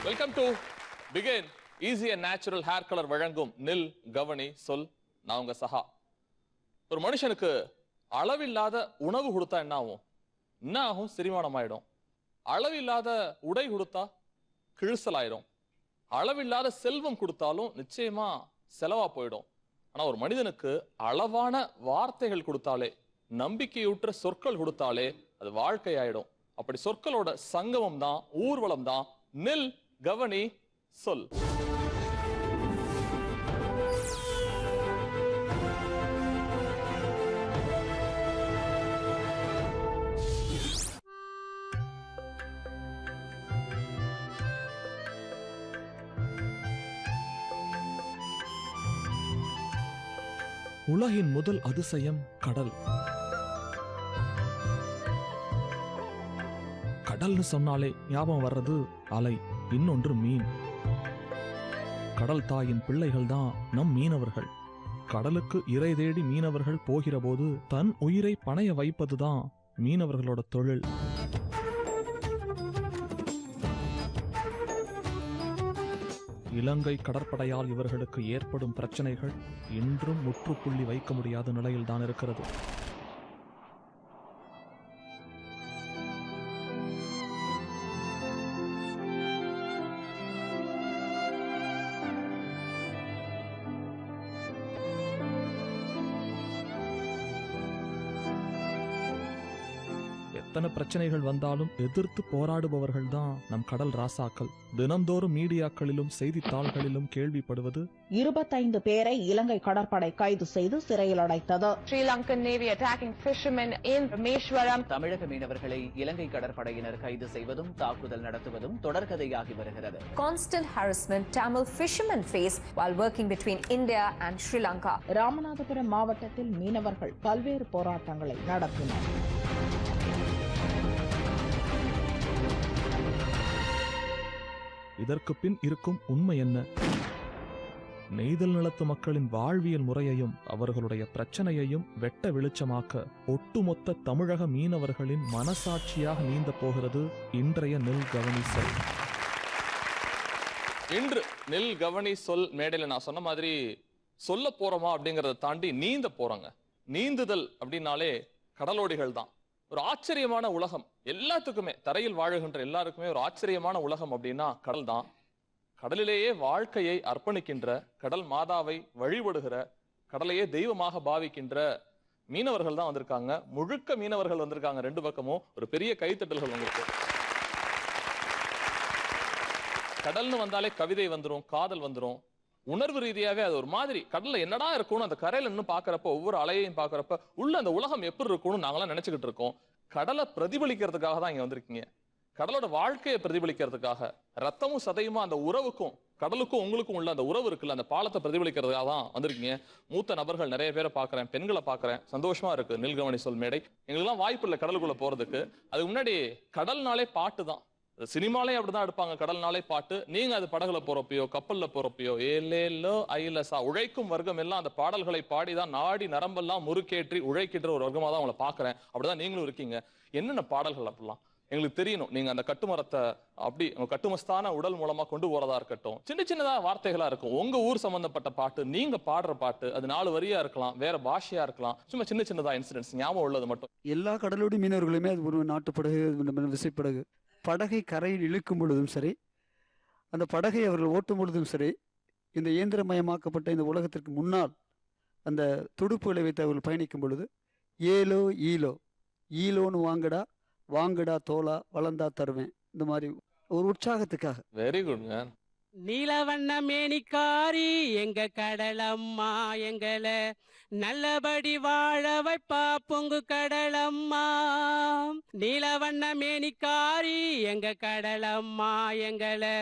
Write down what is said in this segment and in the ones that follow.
Welcome to begin easy and natural hair colour வழங்கும் நில் கவனி சொல். நான் உங்க சஹா. ஒரு மனுஷனுக்கு அளவில்லாத உணவு கொடுத்தா என்ன ஆகும்? என்ன ஆகும்? செரிமானம் ஆயிடும். அளவில்லாத உடை கொடுத்தா கிழிசல் ஆயிடும். அளவில்லாத செல்வம் கொடுத்தாலும் நிச்சயமா செலவா போயிடும். ஆனா ஒரு மனிதனுக்கு அளவான வார்த்தைகள் கொடுத்தாலே, நம்பிக்கையூற்ற சொற்கள் கொடுத்தாலே அது வாழ்க்கை ஆயிடும். அப்படி சொற்களோட சங்கமம் தான், ஊர்வலம் தான் நில் கவனி சொல். உலகின் முதல் அதிசயம் கடல். கடல்னு சொன்னாலே ஞாபகம் வர்றது அலை, இன்னொன்று மீன். கடல் தாயின் பிள்ளைகள் தான் நம் மீனவர்கள். கடலுக்கு இரை தேடி மீனவர்கள் போகிற போது தன் உயிரை பணைய வைப்பதுதான் மீனவர்களோட தொழில். இலங்கை கடற்படையால் இவர்களுக்கு ஏற்படும் பிரச்சனைகள் இன்றும் முற்றுப்புள்ளி வைக்க முடியாத நிலையில் தான் இருக்கிறது. எத்தனை பிரச்சனைகள் வந்தாலும் எதிர்த்து போராடுபவர்கள் தான் நம் கடல் ராசாக்கள். தினந்தோறும் மீடியாக்களிலும் செய்தித்தாள்களிலும் கேள்விப்படுவது 25 பேரை இலங்கை கடற்படை கைது செய்து சிறையில் அடைத்தது. Sri Lankan Navy attacking fishermen in Rameshwaram. தமிழக மீனவர்களை இலங்கை கடற்படையினர் கைது செய்வதும் தாக்குதல் நடத்துவதும் தொடர்கதையாகி வருகிறது. Constant harassment Tamil fishermen face while working between India and Sri Lanka. Ramanathapuram மாவட்டத்தில் மீனவர்கள் பல்வேறு போராட்டங்களை நடத்தினர். இதற்கு பின் இருக்கும் உண்மை என்ன? நெய்தல் நிலத்து மக்களின் வாழ்வியல் முறையையும் அவர்களுடைய பிரச்சனையையும் வெட்ட வெளிச்சமாக்க ஒட்டுமொத்த தமிழக மீனவர்களின் மனசாட்சியாக நீந்த போகிறது இன்றைய நில் கவனி சொல். இன்று நில் கவனி சொல் மேடையில நான் சொன்ன மாதிரி சொல்ல போறோமா அப்படிங்கறத தாண்டி நீந்த போறாங்க. நீந்துதல் அப்படின்னாலே கடலோடிகள் தான். ஒரு ஆச்சரியமான உலகம். எல்லாத்துக்குமே, தரையில் வாழுகின்ற எல்லாருக்குமே ஒரு ஆச்சரியமான உலகம் அப்படின்னா கடல் தான். கடலிலேயே வாழ்க்கையை அர்ப்பணிக்கின்ற, கடல் மாதாவை வழிபடுகிற, கடலையே தெய்வமாக பாவிக்கின்ற மீனவர்கள் தான் வந்திருக்காங்க. முழுக்க மீனவர்கள் வந்திருக்காங்க. ரெண்டு பக்கமும் ஒரு பெரிய கைத்தட்டல்கள் உங்களுக்கு. கடல்னு வந்தாலே கவிதை வந்துரும், காதல் வந்துரும். உணர்வு ரீதியாவே அது ஒரு மாதிரி கடல்ல என்னடா இருக்கும்னு அந்த கரையில நின்று பாக்குறப்ப, ஒவ்வொரு அலையையும் பாக்குறப்ப உள்ள அந்த உலகம் எப்படி இருக்கும்னு நாங்களாம் நினைச்சுக்கிட்டு இருக்கோம். கடலை பிரதிபலிக்கிறதுக்காக தான் இங்க வந்திருக்கீங்க. கடலோட வாழ்க்கையை பிரதிபலிக்கிறதுக்காக, ரத்தமும் சதையுமா அந்த உறவுக்கும் கடலுக்கும் உங்களுக்கும் உள்ள அந்த உறவு இருக்குல்ல, அந்த பாலத்தை பிரதிபலிக்கிறதுக்காக தான் வந்திருக்கீங்க. மூத்த நபர்கள் நிறைய பேரை பாக்குறேன், பெண்களை பாக்குறேன். சந்தோஷமா இருக்கு நில் கவனி சொல் மேடை. எங்களுக்கெல்லாம் வாய்ப்பு இல்லை கடலுக்குள்ள போறதுக்கு. அதுக்கு முன்னாடி கடல்னாலே பாட்டு தான். சினிமாலே அப்படிதான் எடுப்பாங்க. கடல்னாலே பாட்டு. நீங்க அது படகுல போறப்பயோ, கப்பல்ல போறப்பயோ, ஏலேலோ ஐலசா உழைக்கும் வர்க்கம் எல்லாம் அந்த பாடல்களை பாடிதான் நாடி நரம்பெல்லாம் முறுக்கேற்றி உழைக்கின்ற ஒரு வர்க்கமா தான் உங்களை பாக்குறேன். அப்படிதான் நீங்களும் இருக்கீங்க. என்னென்ன பாடல்கள் அப்படிலாம் எங்களுக்கு தெரியணும். நீங்க அந்த கட்டுமரத்தை அப்படி கட்டுமஸ்தான உடல் மூலமா கொண்டு போறதா இருக்கட்டும், சின்ன சின்னதா வார்த்தைகளா இருக்கும். உங்க ஊர் சம்பந்தப்பட்ட பாட்டு, நீங்க பாடுற பாட்டு, அது 4 வரியா இருக்கலாம், வேற பாஷையா இருக்கலாம். சும்மா சின்ன சின்னதா இன்சிடென்ட்ஸ் ஞாபகம் உள்ளது மட்டும். எல்லா கடலோடி மீனவர்களுமே அது ஒரு நாட்டுப்படகு, விசைப்படகு. படகை கரையில் இழுக்கும் பொழுதும் சரி, அந்த படகை அவர்கள் ஓட்டும் பொழுதும் சரி, இந்த இயந்திரமயமாக்கப்பட்ட இந்த உலகத்திற்கு முன்னால் அந்த துடுப்புகளை வைத்து அவர்கள் பயணிக்கும் பொழுது ஏலோ ஈலோ, ஈலோன்னு வாங்கடா, வாங்கடா தோலா, வளர்ந்தா தருவேன், இந்த மாதிரி ஒரு உற்சாகத்துக்காக. Very good man. நீலவண்ண மேனிக்காரி எங்க கடலம்மா, எங்களை நல்லபடி வாழ வைப்பா பொங்கு கடலம்மா. நீலவண்ண மேனிக்காரி எங்க கடலம்மா, எங்களை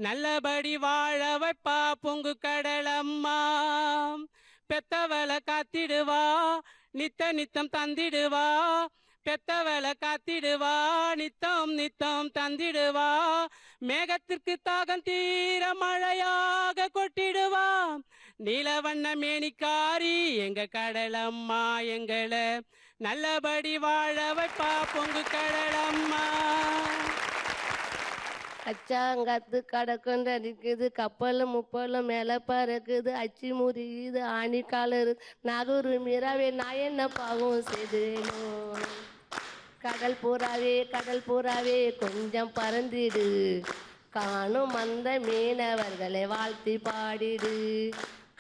நல்லபடி வாழ வைப்பா பொங்கு கடலம்மா. பெத்தவளை காத்திடுவா, நித்த நித்தம் தந்திடுவா. பெத்தவளை காத்திடுவா, நித்தம் நித்தம் தந்திடுவா. மேகத்திற்கு தாகம் தீர மழையாக கொட்டிடுவா. நீலவண்ண மேனிக்காரி எங்க கடலம்மா, எங்களை நல்லபடி வாழ வைப்பா பொங்கு கடலம்மா. கச்சாங்காத்து கடக்குண்டு அடிக்குது, கப்பலும் முப்பலும் மேலே பறக்குது, அச்சி முறியுது ஆணி காலரு நகரு மீறாவே நான் என்ன பாவம் செய்தேனோ. கடல் புறாவே கொஞ்சம் பறந்திடு, காணும் அந்த மீனவர்களை வாழ்த்தி பாடிடு.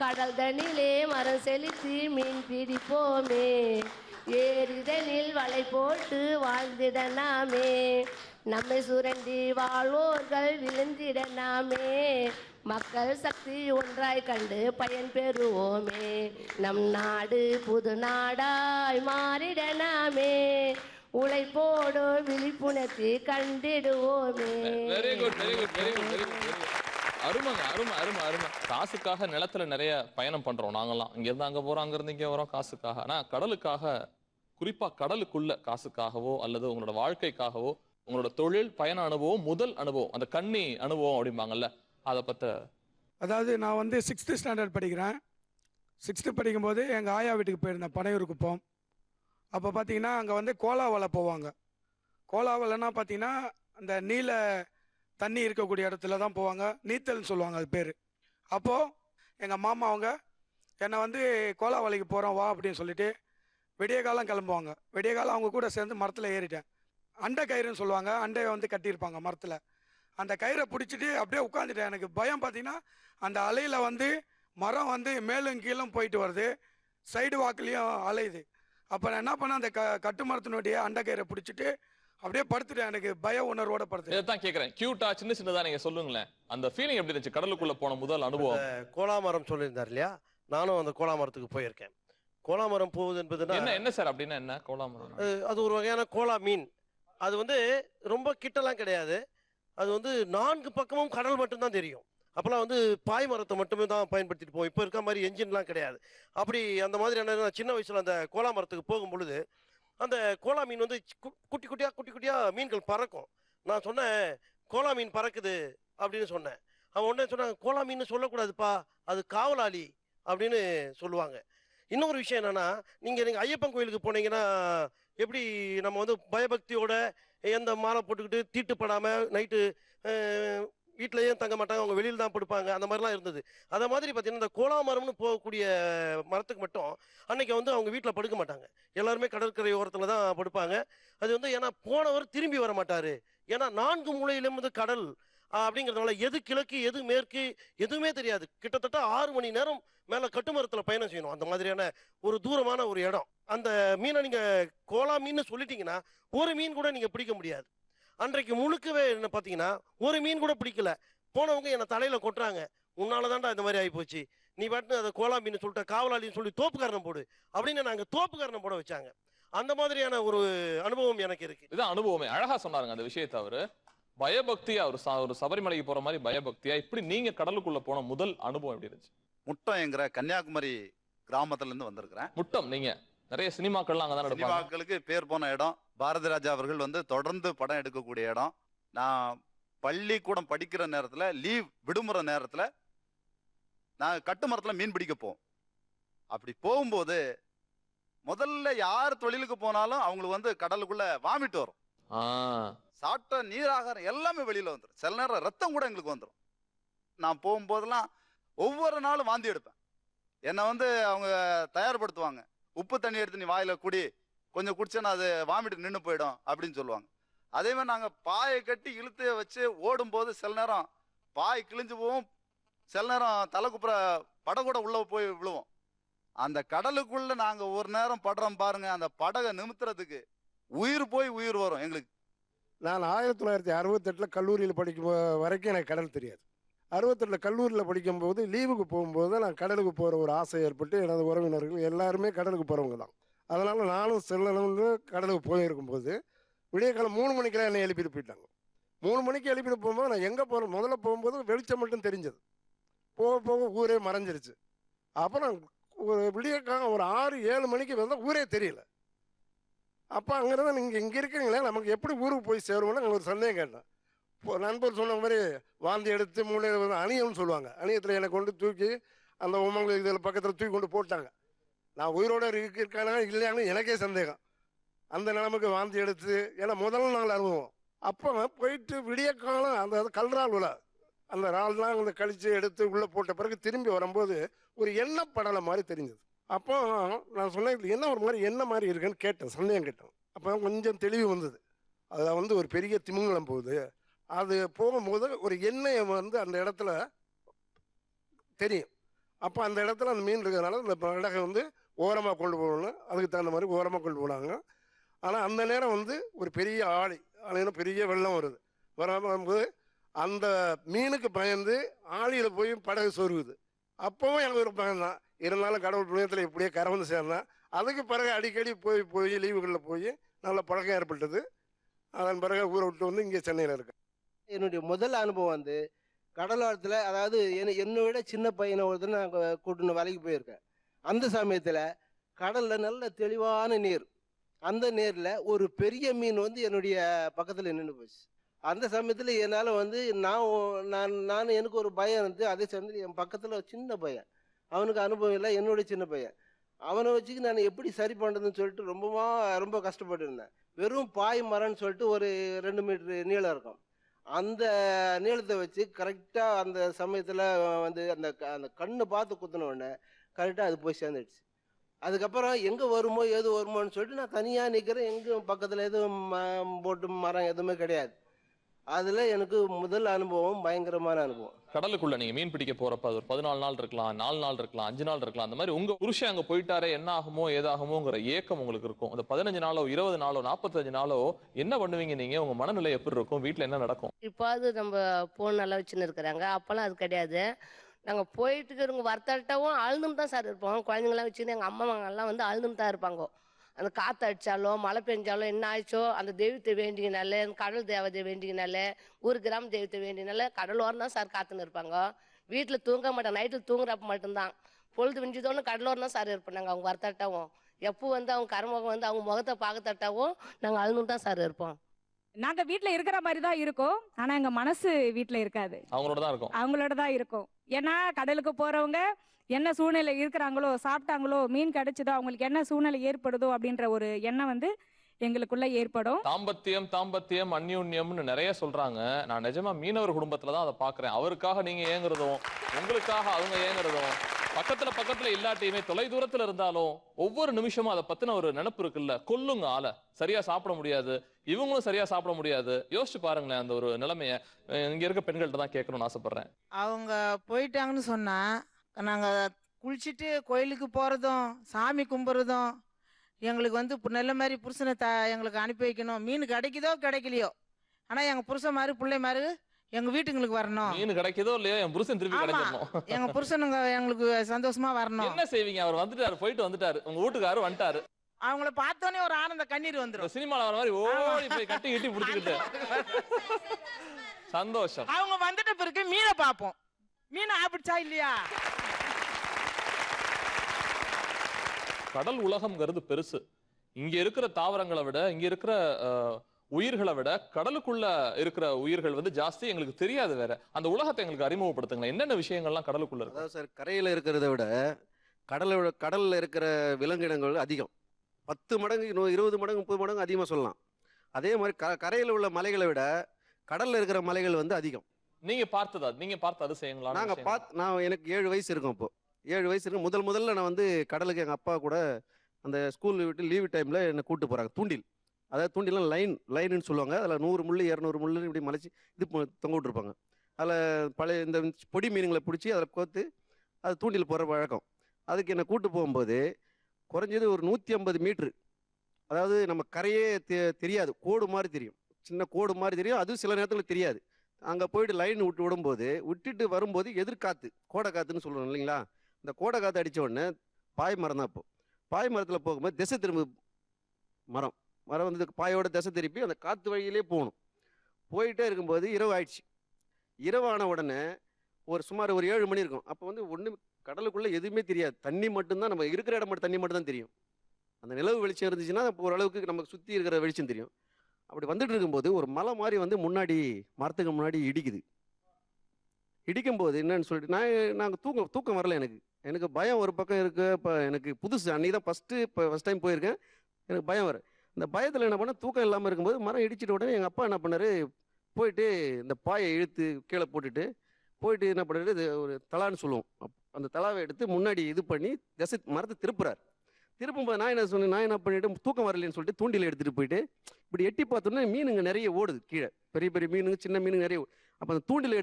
கடல் தண்ணிலே மரம் செலுத்தி மீன் பிடிப்போமே, ஏரிதனில் வலை போட்டு வாழ்ந்திட நாமே, நம்மை சுரண்டி வாழ்வோர்கள் விழுந்திட நாமே, மக்கள் சக்தி ஒன்றாய் கண்டு பயன் பெறுவோமே, நம் நாடு புது நாடாய் மாறிட நாமே, உழைப்போடு விழிப்புணர்ச்சி கண்டிடுவோமே. Very good very good very good very good. அருமைங்க, அருமை அருமை அருமை. காசுக்காக நிலத்துல நிறைய பயணம் பண்றோம் நாங்கெல்லாம். இங்க இருந்து அங்க போறோம், அங்க இருந்து இங்க வரோம் காசுக்காக. ஆனா கடலுக்காக, குறிப்பா கடலுக்குள்ள காசுக்காகவோ அல்லது உங்களோட வாழ்க்கைக்காகவோ, உங்களோட தொழில் பயண அனுபவம், முதல் அனுபவம், அந்த கன்னி அனுபவம் அப்படிம்பாங்கல்ல, அதை பத்த. அதாவது நான் வந்து 6th ஸ்டாண்டர்ட் படிக்கிறேன். 6th படிக்கும்போது எங்கள் ஆயா வீட்டுக்கு போயிருந்தேன், பனையூர் குப்பம். அப்போ பார்த்தீங்கன்னா அங்கே வந்து கோலாவலை போவாங்க. கோலாவலைன்னா பார்த்தீங்கன்னா அந்த நீல தண்ணி இருக்கக்கூடிய இடத்துல தான் போவாங்க, நீத்தல்னு சொல்லுவாங்க அது பேர். அப்போது எங்கள் மாமா அவங்க என்னை வந்து கோலாவலைக்கு போகிறோம் வா அப்படின்னு சொல்லிட்டு விடிய காலம் கிளம்புவாங்க. விடிய காலம் அவங்க கூட சேர்ந்து மரத்தில் ஏறிட்டேன். அண்டை கயிறுன்னு சொல்லுவாங்க, அண்டையை வந்து கட்டியிருப்பாங்க மரத்தில். அந்த கயிறை பிடிச்சிட்டு அப்படியே உட்காந்துட்டேன். எனக்கு பயம் பார்த்தீங்கன்னா அந்த அலையில் வந்து மரம் வந்து மேலும் கீழும் போயிட்டு வருது, சைடு வாக்குலேயும் அலையுது. அப்போ நான் என்ன பண்ணேன், அந்த கட்டு மரத்தினுடைய அண்டை கயிறை பிடிச்சிட்டு அப்படியே படுத்துட்டேன். எனக்கு பய உணர்வோட படுத்துட்டேன். இதான் கேட்குறேன், கியூட்டா சின்ன சின்னதா நீங்க சொல்லுங்களேன், அந்த ஃபீலிங் எப்படி இருந்துச்சு கடலுக்குள்ள போன முதல் அனுபவம்? கோலாமரம் சொல்லியிருந்தார் இல்லையா, நானும் அந்த கோலாமரத்துக்கு போயிருக்கேன். கோலாமரம் போகுது என்பதுன்னா என்ன சார் அப்படின்னா என்ன கோலாமரம்? அது ஒரு வகையான கோலா மீன். அது வந்து ரொம்ப கிட்டலாம் கிடையாது. அது வந்து 4 பக்கமும் கடல் மட்டும்தான் தெரியும். அப்போல்லாம் வந்து பாய் மரத்தை மட்டுமே தான் பயன்படுத்திட்டு போவோம். இப்போ இருக்க மாதிரி என்ஜின்லாம் கிடையாது. அப்படி அந்த மாதிரியான சின்ன வயசில் அந்த கோலா மரத்துக்கு போகும் பொழுது அந்த கோலா மீன் வந்து குட்டி குட்டியாக மீன்கள் பறக்கும். நான் சொன்னேன் கோலா மீன் பறக்குது அப்படின்னு சொன்னேன். அவன் உடனே சொன்னாங்க கோலா மீன் சொல்லக்கூடாதுப்பா, அது காவலாளி அப்படின்னு சொல்லுவாங்க. இன்னொரு விஷயம் என்னன்னா, நீங்கள் ஐயப்பன் கோயிலுக்கு போனீங்கன்னா எப்படி நம்ம வந்து பயபக்தியோட எந்த மாலை போட்டுக்கிட்டு தீட்டுப்படாமல் நைட்டு வீட்டிலையும் தங்க மாட்டாங்க, அவங்க வெளியில் தான் படுப்பாங்க, அந்த மாதிரிலாம் இருந்தது. அதை மாதிரி பார்த்தீங்கன்னா இந்த கோலாமரம்னு போகக்கூடிய மரத்துக்கு மட்டும் அன்னைக்கு வந்து அவங்க வீட்டில் படுக்க மாட்டாங்க, எல்லாருமே கடற்கரை ஓரத்தில் தான் படுப்பாங்க. அது வந்து ஏன்னா போனவர் திரும்பி வர மாட்டார், ஏன்னா 4 மூலையிலும் வந்து கடல் அப்படிங்கிறதுனால எது கிழக்கு எது மேற்கு எதுவுமே தெரியாது. கிட்டத்தட்ட 6 மணி நேரம் மேலே கட்டுமரத்தில் பயணம் செய்யணும். அந்த மாதிரியான ஒரு தூரமான ஒரு இடம். அந்த மீனை நீங்கள் கோலா மீன் சொல்லிட்டீங்கன்னா ஒரு மீன் கூட நீங்கள் பிடிக்க முடியாது. அன்றைக்கு முழுக்கவே என்ன பார்த்தீங்கன்னா ஒரு மீன் கூட பிடிக்கல. போனவங்க என்னை தலையில் கொட்டுறாங்க, உன்னால தான்டா இந்த மாதிரி ஆகிப்போச்சு, நீ பாட்டு அதை கோலா மீன் சொல்லிட்ட, காவலாளின்னு சொல்லி தோப்புக்காரணம் போடு அப்படின்னு நாங்கள் தோப்புக்காரணம் போட வச்சாங்க. அந்த மாதிரியான ஒரு அனுபவம் எனக்கு இருக்கு. இதான் அனுபவமே. அழகா சொன்னாருங்க அந்த விஷயத்தை. அவரு பயபக்தியா ஒரு சபரிமலைக்கு போற மாதிரி பயபக்தியா இப்படி நீங்க கடலுக்குள்ள போன முதல் அனுபவம் எப்படி இருந்துச்சு? முட்டம் என்கிற கன்னியாகுமரி கிராமத்துல இருந்து வந்திருக்கிறேன். முட்டம் நீங்க நிறைய சினிமாக்கள்லாம் அங்கதான் எடுப்பாங்க. சினிமாக்களுக்கு பேர் போன இடம். பாரதி ராஜா அவர்கள் வந்து தொடர்ந்து படம் எடுக்கக்கூடிய இடம். நான் பள்ளிக்கூடம் படிக்கிற நேரத்துல, லீவ் விடுமுறை நேரத்துல நான் கட்டுமரத்துல மீன் பிடிக்க போவோம். அப்படி போகும்போது முதல்ல யார் தொழிலுக்கு போனாலும் அவங்களுக்கு வந்து கடலுக்குள்ள வாமிட்டு வரும். சாப்பிட்ட நீராகாரம் எல்லாமே வெளியில வந்துடும். சில நேரம் ரத்தம் கூட எங்களுக்கு வந்துடும். நான் போகும்போதெல்லாம் ஒவ்வொரு நாளும் வாந்தி எடுப்பேன். என்னை வந்து அவங்க தயார்படுத்துவாங்க, உப்பு தண்ணி எடுத்து நீ வாயில குடி, கொஞ்சம் குடிச்சேன்னா அது வாமிட்டு நின்று போயிடும் அப்படின்னு சொல்லுவாங்க. அதே மாதிரி நாங்கள் பாயை கட்டி இழுத்து வச்சு ஓடும்போது சில நேரம் பாய் கிழிஞ்சு போவோம், சில நேரம் தலை குப்புற படகூட உள்ள போய் விழுவோம். அந்த கடலுக்குள்ள நாங்க ஒரு நேரம் படுறோம் பாருங்க, அந்த படகை நிமித்துறதுக்கு உயிர் போய் உயிர் வரும் எங்களுக்கு. நான் 1968 கல்லூரியில் படிக்கும் வரைக்கும் எனக்கு கடல் தெரியாது. 68 கல்லூரியில் படிக்கும்போது லீவுக்கு போகும்போது நான் கடலுக்கு போகிற ஒரு ஆசை ஏற்பட்டு எனது உறவினர்கள் எல்லாருமே கடலுக்கு போகிறவங்க தான். அதனால் நானும் செல்லணும்னு கடலுக்கு போயிருக்கும்போது விடிய காலம் 3 மணிக்கெல்லாம் என்னை எழுப்பிட்டு போயிட்டாங்க. 3 மணிக்கு எழுப்பிட்டு போகும்போது நான் எங்கே போகிறேன், முதல்ல போகும்போது வெளிச்சம் மட்டும் தெரிஞ்சது, போக போக ஊரே மறைஞ்சிருச்சு. அப்புறம் ஒரு விடிய காலம் ஒரு 6-7 மணிக்கு வந்தால் ஊரே தெரியல. அப்போ அங்கேருந்து நீங்கள் இங்கே இருக்கிறீங்களே, நமக்கு எப்படி ஊருக்கு போய் சேருவோம்னு எனக்கு ஒரு சந்தேகம் கேட்டேன். இப்போ நண்பர் சொன்ன மாதிரி வாந்தி எடுத்து மூளையில் வந்து அணியம்னு சொல்லுவாங்க, அணியத்தில் என்னை கொண்டு தூக்கி அந்த உமங்களுக்கு இதில் பக்கத்தில் தூக்கி கொண்டு போட்டாங்க. நான் உயிரோடு இருக்கானா இல்லையான்னு எனக்கே சந்தேகம். அந்த நிலைமைக்கு வாந்தி எடுத்து, ஏன்னா முதல் நாள் அனுபவம், அப்போ போயிட்டு விடிய காலம் அந்த கல்றால் உலை அந்த இறால்லாம் அந்த கழிச்சு எடுத்து உள்ளே போட்ட பிறகு திரும்பி வரும்போது ஒரு எண்ணெய் படலை மாதிரி தெரிஞ்சது. அப்போ நான் சொன்னேன், இது என்ன ஒரு மாதிரி எண்ணெய் மாதிரி இருக்குன்னு கேட்டேன், சந்தேகம் கேட்டேன். அப்போ கொஞ்சம் தெளிவு வந்தது. அதில் வந்து ஒரு பெரிய திமிங்கலம் போகுது. அது போகும்போது ஒரு எண்ணெயை வந்து அந்த இடத்துல தெரியும். அப்போ அந்த இடத்துல அந்த மீன் இருக்கிறதுனால இந்த படகை வந்து ஓரமாக கொண்டு போகணும், அதுக்கு தகுந்த மாதிரி ஓரமாக கொண்டு போனாங்க. ஆனால் அந்த நேரம் வந்து ஒரு பெரிய ஆளினா பெரிய வெள்ளம் வருது. வரும்போது அந்த மீனுக்கு பயந்து ஆளியில் போய் படகு சொருகுது. அப்போவும் எனக்கு ஒரு பயன்தான். இருந்தாலும் கடவுள் புண்ணியத்தில் இப்படியே கரை வந்து சேர்ந்தேன். அதுக்கு பிறகு அடிக்கடி போய் லீவுகளில் போய் நல்ல பழக்கம் ஏற்பட்டது. அதன் பிறகு ஊரை விட்டு வந்து இங்கே சென்னையில் இருக்கேன். என்னுடைய முதல் அனுபவம் வந்து கடலோரத்தில், அதாவது என்னை விட சின்ன பையனை ஒருத்தர் நான் கூட்டுன்னு வேலைக்கு போயிருக்கேன். அந்த சமயத்தில் கடலில் நல்ல தெளிவான நீர். அந்த நீரில் ஒரு பெரிய மீன் வந்து என்னுடைய பக்கத்தில் நின்று போச்சு. அந்த சமயத்தில் என்னால் வந்து நான் எனக்கு ஒரு பயம் இருந்து, அதே சமயத்தில் என் பக்கத்தில் சின்ன பையன், அவனுக்கு அனுபவம் இல்லை, என்னுடைய சின்ன பையன், அவனை வச்சுக்கு நான் எப்படி சரி பண்ணுறதுன்னு சொல்லிட்டு ரொம்ப கஷ்டப்பட்டு இருந்தேன். வெறும் பாய் மரம்னு சொல்லிட்டு ஒரு 2 மீட்டர் நீளம் இருக்கும். அந்த நீளத்தை வச்சு கரெக்டாக அந்த சமயத்தில் வந்து அந்த கண்ணை பார்த்து குத்தின உடனே கரெக்டாக அது போய் சேர்ந்துடுச்சு. அதுக்கப்புறம் எங்கே வருமோ எது வருமோன்னு சொல்லிட்டு நான் தனியாக நிற்கிறேன். எங்கேயும் பக்கத்தில் எதுவும் போட்டு மரம் எதுவுமே கிடையாது. அதில் எனக்கு முதல் அனுபவம் பயங்கரமான அனுபவம். கடலுக்குள்ள நீங்க மீன் பிடிக்க போறப்ப அது ஒரு 14 நாள் இருக்கலாம், 4 நாள் இருக்கலாம், 5 நாள் இருக்கலாம். அந்த மாதிரி உங்க புருஷன் அங்க போயிட்டாரே என்ன ஆகுமோ ஏதாகுமோங்கிற ஏக்கம் உங்களுக்கு இருக்கும். அந்த 15 நாளோ 20 நாளோ 45 நாளோ என்ன பண்ணுவீங்க நீங்க? உங்க மனநிலை எப்படி இருக்கும்? வீட்டுல என்ன நடக்கும்? இப்பாவது நம்ம போன் நல்லா வச்சுன்னு இருக்கிறாங்க. அப்போல்லாம் அது கிடையாது. நாங்கள் போயிட்டு இருக்கிறவங்க வர்த்தாட்டாவும் அழுதுன்னு தான் சார் இருப்போம். குழந்தைங்களாம் வச்சுன்னு எங்கள் அம்மாவங்கெல்லாம் வந்து அழுதுன்னு தான் இருப்பாங்க. அந்த காற்று அடித்தாலோ மழை பெஞ்சாலோ என்ன ஆயிடுச்சோ அந்த தெய்வத்தை வேண்டிங்கனால, கடல் தேவதை வேண்டிங்கனால, ஒரு கிராம தெய்வத்தை வேண்டினால கடலோரம் தான் சார் காத்துன்னு இருப்பாங்க. வீட்டில் தூங்க மாட்டாங்க. நைட்டில் தூங்குறப்ப மட்டும்தான். பொழுது விஞ்சிதோன்னு கடலோரம் தான் சார் இருப்போம். நாங்கள் அவங்க வர்த்தாட்டாவும் எப்போ வந்து அவங்க கருமுகம் வந்து அவங்க முகத்தை பார்க்கத்தாட்டாவும் நாங்கள் அழுதுன்னு தான் சார் இருப்போம். நாங்க வீட்ல இருக்கிற மாதிரி தான் இருக்கோம். ஆனா எங்க மனசு வீட்ல இருக்காது. அவங்களோட தான் இருக்கும். ஏன்னா கடலுக்கு போறவங்க என்ன சூழ்நிலை இருக்கிறாங்களோ, சாப்பிட்டாங்களோ, மீன் கிடைச்சதோ, அவங்களுக்கு என்ன சூழ்நிலை ஏற்படுதோ அப்படின்ற ஒரு எண்ணம் வந்து எங்களுக்குள்ள ஏற்படும். தாம்பத்தியம் அந்யோன்யம்னு நிறைய சொல்றாங்க. நான் நிஜமா மீனவர் குடும்பத்துல தான் அதை பாக்குறேன். அவருக்காக நீங்க ஏங்குறதும், உங்களுக்காக அவங்க ஏங்குறதும், பக்கத்துல இல்லாட்டியுமே தொலை தூரத்துல இருந்தாலும் ஒவ்வொரு நிமிஷமும் அதை பத்தின ஒரு நினைப்பு இருக்குல்ல. கொல்லுங்க ஆளை, சரியா சாப்பிட முடியாது, இவங்களும் சரியா சாப்பிட முடியாது. யோசிச்சு பாருங்களேன் அந்த ஒரு நிலைமைய. இங்க இருக்க பெண்கள்ட்ட தான் கேட்கணும்னு ஆசைப்படுறேன். அவங்க போயிட்டாங்கன்னு சொன்னா நாங்க குளிச்சுட்டு கோயிலுக்கு போறதும் சாமி கும்பிட்றதும் எங்களுக்கு வந்து நல்ல மாதிரி புருஷனை எங்களுக்கு அனுப்பி வைக்கணும். மீன் கிடைக்குதோ கிடைக்கலையோ, ஆனா எங்க புருஷன் மாதிரி பிள்ளை மாதிரி எங்க வீட்டுங்களுக்கு வரணும். மீன் கிடைக்குதோ இல்லையோ என் புருஷன் திருப்பி கிடைக்கணும். எங்க புருஷனுங்க எங்களுக்கு சந்தோஷமா வரணும். என்ன செய்வீங்க? அவர் வந்துட்டாரு, போயிட்டு வந்துட்டாரு, உங்க வீட்டுக்காரு வந்துட்டாரு, அவங்கள பார்த்தோன்னே ஒரு ஆனந்த கண்ணீர் வந்துடும். சினிமால வர மாதிரி ஓடி போய் கட்டி கட்டி பிடிச்சிக்கிட்டு சந்தோஷம். அவங்க வந்துட்ட பிறகு மீனை பார்ப்போம். மீனை ஆப்பிடுச்சா இல்லையா? கடல் உலகம்ங்கிறது பெருசு. இங்க இருக்கிற தாவரங்களை விட, இங்க இருக்கிற உயிர்களை விட கடலுக்குள்ள இருக்கிற உயிர்கள் வந்து ஜாஸ்தி. எங்களுக்கு தெரியாது வேற. அந்த உலகத்தை எங்களுக்கு அறிமுகப்படுத்துங்க. என்னென்ன விஷயங்கள்லாம் கடலுக்குள்ள இருக்கு? அதாவது சார், கரையில இருக்கிறத விட கடல்ல இருக்கிற விலங்கினங்கள் அதிகம். 10 மடங்கு, 20 மடங்கு, 30 மடங்கு அதிகமாக சொல்லலாம். அதே மாதிரி கரையில் உள்ள மலைகளை விட கடல்ல இருக்கிற மலைகள் வந்து அதிகம். நீங்க பார்த்த அதிசயங்களா? நான் எனக்கு 7 வயசு இருக்கும். அப்போ 7 வயசு இருக்கும். முதல்ல நான் வந்து கடலுக்கு எங்கள் அப்பா கூட அந்த ஸ்கூல் விட்டு லீவு டைமில் என்னை கூப்பிட்டு போகிறாங்க. தூண்டில், அதாவது தூண்டிலாம் லைனுன்னு சொல்லுவாங்க. அதில் 100 முள் 200 முள் இப்படி மலைச்சி இது தொங்க விட்டுருப்பாங்க. அதில் பழைய இந்த பொடி மீனுங்களை பிடிச்சி அதில் கோத்து அது தூண்டில் போகிற வழக்கம். அதுக்கு என்னை கூப்பிட்டு போகும்போது குறைஞ்சது ஒரு 150 மீட்ரு, அதாவது நம்ம கரையே தெரியாது, கோடு மாதிரி தெரியும், சின்ன கோடு மாதிரி தெரியும். அதுவும் சில நேரத்தில் தெரியாது. அங்கே போயிட்டு லைன் விட்டுட்டு வரும்போது எதிர்காத்து, கோடை காத்துன்னு சொல்கிறோம் இல்லைங்களா? இந்த கோடை காற்று அடித்த உடனே பாய் மரம் தான். இப்போது பாய் மரத்தில் போகும்போது திசை திரும்ப மரம் வந்து பாயோட திசை திருப்பி அந்த காற்று வழியிலே போகணும். போயிட்டே இருக்கும்போது இரவு ஆயிடுச்சு. இரவான உடனே சுமார் ஒரு 7 மணி இருக்கும். அப்போ வந்து ஒன்றும் கடலுக்குள்ளே எதுவுமே தெரியாது. தண்ணி மட்டும்தான், நம்ம இருக்கிற இடம் மட்டும் தண்ணி மட்டும் தான் தெரியும். அந்த நிலவு வெளிச்சம் இருந்துச்சுன்னா ஓரளவுக்கு நமக்கு சுற்றி இருக்கிற வெளிச்சம் தெரியும். அப்படி வந்துட்டு இருக்கும்போது ஒரு மலை மாதிரி வந்து முன்னாடி மரத்துக்கு முன்னாடி இடிக்கும்போது என்னன்னு சொல்லிட்டு நாங்கள் தூக்கம் வரல. எனக்கு பயம் ஒரு பக்கம் இருக்குது. இப்போ எனக்கு புதுசு, அன்றைக்கி தான் ஃபஸ்ட் டைம் போயிருக்கேன். எனக்கு பயம் வரும். இந்த பயத்தில் என்ன பண்ண தூக்கம் இல்லாமல் இருக்கும்போது மரம் இடிச்சிட்ட உடனே எங்கள் அப்பா என்ன பண்ணார், போயிட்டு இந்த பாயை இழுத்து கீழே போட்டுட்டு போயிட்டு என்ன பண்ணாரு, இது ஒரு தலான்னு சொல்லுவோம், அந்த தலாவை எடுத்து முன்னாடி இது பண்ணி மரத்தை திருப்புறார். திருப்பும்போது நான் என்ன சொன்னேன், நான் என்ன பண்ணிட்டு தூக்கம் வரலன்னு சொல்லிட்டு தூண்டில் எடுத்துகிட்டு போயிட்டு இப்படி எட்டி பார்த்தோன்னா மீனுங்க நிறைய ஓடுது கீழே, பெரிய பெரிய மீனுங்க சின்ன மீனுங்க நிறைய. அப்போ அந்த தூண்டில்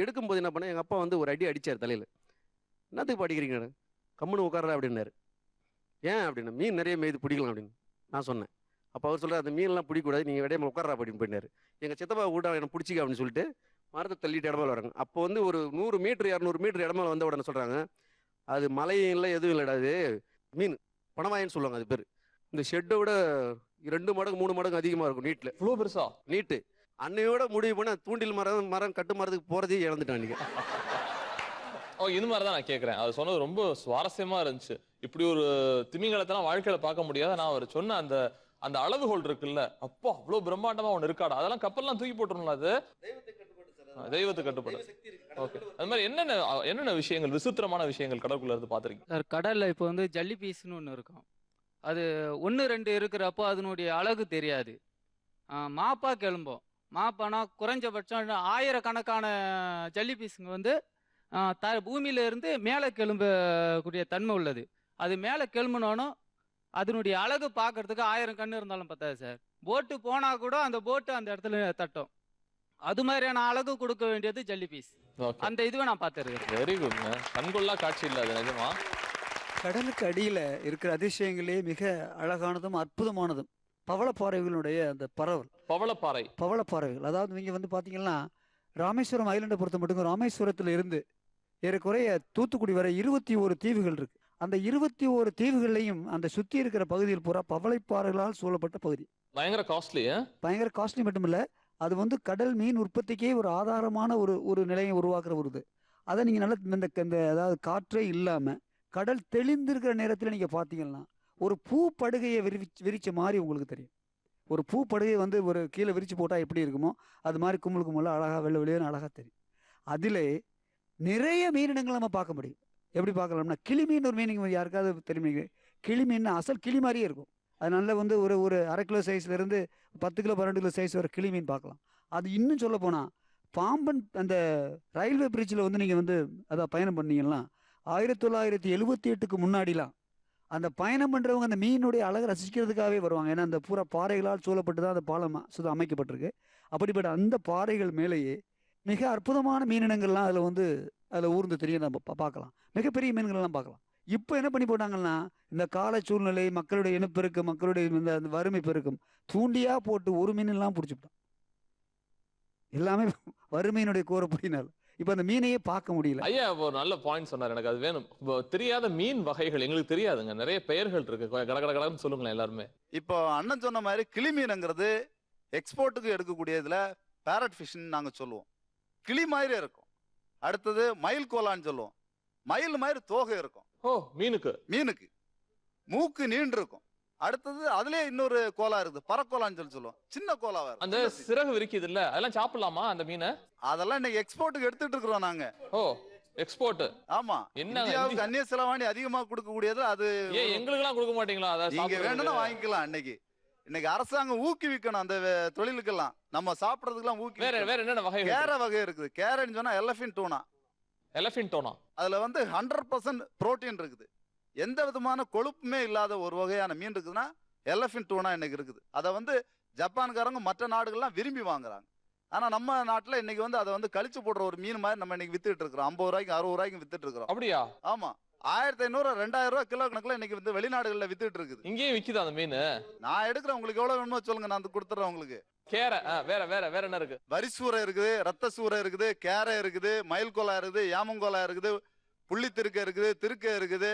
எடுக்கும்போது என்ன பண்ணேன், எங்கள் அப்பா வந்து ஒரு அடி அடித்தார் தலையில். என்னத்துக்கு படிக்கிறீங்க, கம்முன்னு உட்கார்றா அப்படின்னாரு. ஏன் அப்படின்னா, மீன் நிறைய மேய்து பிடிக்கலாம் அப்படின்னு நான் சொன்னேன். அப்போ அவர் சொல்கிறார், அந்த மீன்லாம் பிடிக்கூடாது, நீங்கள் விடையமாக உட்கார்றா அப்படின்னு போயிட்டார். எங்கள் சித்தப்பா கூட என்ன பிடிச்சிக்க அப்படின்னு சொல்லிட்டு மரத்தை தள்ளிட்டு இடமேல வராங்க. அப்போ வந்து ஒரு 100 மீட்டர் 200 மீட்டர் இடமேல வந்த உடனே சொல்கிறாங்க, அது மலையும் இல்லை எதுவும் இல்லைடா, அது மீன் பணவாயின்னு சொல்லுவாங்க, அது பேர். இந்த ஷெட்டை விட 2 மடங்கு 3 மடங்கு அதிகமாக இருக்கும் நீட்டில். இவ்வளோ பெருசா? நீட்டு அன்னையோட முடிவு பண்ண தூண்டில் மரம் கட்டு மரத்துக்கு போகிறதே இழந்துட்டான் அன்றைக்கி. இது மாதிரி தான் நான் கேட்குறேன். அது சொன்னது ரொம்ப சுவாரஸ்யமா இருந்துச்சு. இப்படி ஒரு திமிங்கலத்தெல்லாம் வாழ்க்கையில பார்க்க முடியாது. நான் அவர் சொன்ன அந்த அந்த அளவுகோல் இருக்குல்ல, அப்போ அவ்வளோ பிரம்மாண்டமா ஒன்று இருக்காடா, அதெல்லாம் கப்பல்லாம் தூக்கி போட்டுருங்களா? அது தெய்வத்துக்கு கட்டுப்படு. ஓகே, அது மாதிரி என்னென்ன விஷயங்கள், விசித்திரமான விஷயங்கள் கடற்குள்ள இருந்து பார்த்துருக்கீங்க சார்? கடல்ல இப்போ வந்து ஜல்லி பீஸ்னு ஒன்று இருக்கும். அது 1 2 இருக்கிறப்போ அதனுடைய அழகு தெரியாது. மாப்பா கிளம்போம். மாப்பானா குறைஞ்சபட்சம் 1000 கணக்கான ஜல்லி பீஸுங்க வந்து பூமியில இருந்து மேலே கிளம்பக்கூடிய தன்மை உள்ளது. அது மேலே கிளம்புனோன்னு அதனுடைய அழகு பார்க்கறதுக்கு 1000 கண்ணு இருந்தாலும் பத்தாது சார். போட்டு போனா கூட அந்த போட்டு அந்த இடத்துல தட்டும். அது மாதிரியான அழகு கொடுக்க வேண்டியது ஜல்லி பீஸ். அந்த இதுவை நான் பார்த்துருக்கேன். Very good. கண்கொள்ளா காட்சி இல்லை அது, நிஜமா. கடலுக்கு அடியில் இருக்கிற அதிசயங்களே மிக அழகானதும் அற்புதமானதும் பவளப்பாறைகளுடைய அந்த பரவல். பவளப்பாறைகள், அதாவது நீங்கள் வந்து பார்த்தீங்கன்னா ராமேஸ்வரம் ஐலண்டை பொறுத்த மட்டும் ராமேஸ்வரத்தில் இருந்து ஏறக்குறைய தூத்துக்குடி வரை 21 தீவுகள் இருக்கு. அந்த 21 தீவுகள்லையும் அந்த சுற்றி இருக்கிற பகுதியில் பூரா பவளப்பாறைகளால் சூழப்பட்ட பகுதி. பயங்கர காஸ்ட்லி மட்டும் இல்லை, அது வந்து கடல் மீன் உற்பத்திக்கே ஒரு ஆதாரமான ஒரு நிலையை உருவாக்குற ஒரு இது. அதை நீங்கள் நல்லா இந்த அதாவது காற்றே இல்லாமல் கடல் தெளிந்திருக்கிற நேரத்தில் நீங்கள் பார்த்தீங்கன்னா ஒரு பூ படுகையை விரிச்ச மாதிரி உங்களுக்கு தெரியும். ஒரு பூ படுகை வந்து ஒரு கீழே விரிச்சு போட்டால் எப்படி இருக்குமோ அது மாதிரி கும்பல் கும்பலாக அழகாக வெள்ளை வெளியேன்னு அழகாக தெரியும். அதிலே நிறைய மீனினங்கள் நம்ம பார்க்க முடியும். எப்படி பார்க்கலாம்னா, கிளி மீன் ஒரு மீனிங் யாருக்காவது தெரியுமீங்க? கிளி மீன் அசல் கிளி மாதிரியே இருக்கும். அதனால வந்து ஒரு 1/2 கிலோ சைஸ்லேருந்து 10 கிலோ 12 கிலோ சைஸ் வர கிளி மீன் பார்க்கலாம். அது இன்னும் சொல்ல போனால் பாம்பன் அந்த ரயில்வே பிரிட்ஜில் வந்து நீங்கள் வந்து அதை பயணம் பண்ணீங்கன்னா 1978க்கு முன்னாடிலாம் அந்த பயணம் பண்ணுறவங்க அந்த மீனுடைய அழகை ரசிக்கிறதுக்காகவே வருவாங்க. ஏன்னா அந்த பூரா பாறைகளால் சூழப்பட்டு தான் அந்த பாலம் அமைக்கப்பட்டிருக்கு. அப்படிப்பட்ட அந்த பாறைகள் மேலேயே மிக அற்புதமான மீனினங்கள்லாம் அதில் ஊர்ந்து தெரியும், நம்ம பார்க்கலாம். மிகப்பெரிய மீன்கள்லாம் பார்க்கலாம். இப்போ என்ன பண்ணி போட்டாங்கன்னா, இந்த கால சூழ்நிலை, மக்களுடைய இனப்பெருக்கு, மக்களுடைய இந்த வறுமை பெருக்கும் தூண்டியாக போட்டு ஒரு மீனெல்லாம் பிடிச்சிவிட்டோம். எல்லாமே வறுமையினுடைய கோரப்படினால் இப்போ அந்த மீனையே பார்க்க முடியல. ஐயா ஒரு நல்ல பாயிண்ட் சொன்னார், எனக்கு அது வேணும். தெரியாத மீன் வகைகள் எங்களுக்கு தெரியாதுங்க, நிறைய பெயர்கள் இருக்கு, கடகடன்னு சொல்லுங்களேன் எல்லாருமே. இப்போ அண்ணன் சொன்ன மாதிரி கிளி மீனுங்கிறது எக்ஸ்போர்ட்டுக்கு எடுக்கக்கூடியதுல பேரட் ஃபிஷ்ன்னு நாங்கள் சொல்லுவோம். கிளி மாதிரி இருக்கும். அடுத்தது மயில் கோலான்னு சொல்லுவோம். மயில் மாதிரி தோகை இருக்கும். மீனுக்கு மூக்கு நீண்டு இருக்கும். அடுத்தது அதுலயே இன்னொரு கோலா இருக்குது, பறக்கோலான்னு சொல்லுவோம். சின்ன கோலாவா இருக்கும். அந்த சிறகு விரிக்குது இல்ல, அதெல்லாம் சாப்பிடலாமா அந்த மீனை? அதெல்லாம் இன்னைக்கு எக்ஸ்போர்ட்டுக்கு எடுத்துட்டு இருக்கிறோம் நாங்க. எக்ஸ்போர்ட். ஆமா, இந்தியாவுக்கு அந்நிய செலவாணி அதிகமா கொடுக்கக்கூடியது அது. எங்களுக்கு எல்லாம் கொடுக்க மாட்டீங்களா? நீங்க வேணும்னா வாங்கிக்கலாம். இன்னைக்கு அரசாங்கம் ஊக்குவிக்கணும் அந்த தொழிலுக்கெல்லாம். நம்ம சாப்பிடறதுக்கெல்லாம் வேற என்னென்ன வகை? கேரை வகை இருக்குது. கேரன்னு சொன்னா எலஃபின் டூனா. அதுல வந்து 100% புரோட்டீன் இருக்குது. எந்த விதமான கொழுப்புமே இல்லாத ஒரு வகையான மீன் இருக்குதுன்னா எலஃபின் டூனா இன்னைக்கு இருக்குது. அதை வந்து ஜப்பான்காரங்க மற்ற நாடுகள்லாம் விரும்பி வாங்குறாங்க. ஆனா நம்ம நாட்டுல இன்னைக்கு வந்து அதை வந்து கழிச்சு போடுற ஒரு மீன் மாதிரி நம்ம இன்னைக்கு வித்துட்டு இருக்கிறோம். 50 ரூபாய்க்கு 60 ரூபாய்க்கு வித்துட்டு இருக்கிறோம். அப்படியா? ஆமா, 1500 2000 ரூபாய் கிலோ கணக்குல இன்னைக்கு வந்து வெளிநாடுகள்ல வித்துட்டு இருக்குது. இங்கேயும் விக்குது அந்த மீன். நான் எடுக்கிறேன், உங்களுக்கு எவ்வளவு வேணுமோ சொல்லுங்க, நான் கொடுத்துறேன் உங்களுக்கு. கேரை வேற என்ன இருக்கு? வரிசூரை இருக்குது, ரத்த சூரை இருக்குது, கேரை இருக்குது, மயில் கோலா இருக்குது, யாமங்கோலா இருக்குது, புள்ளித்திருக்க இருக்குது, திருக்க இருக்குது,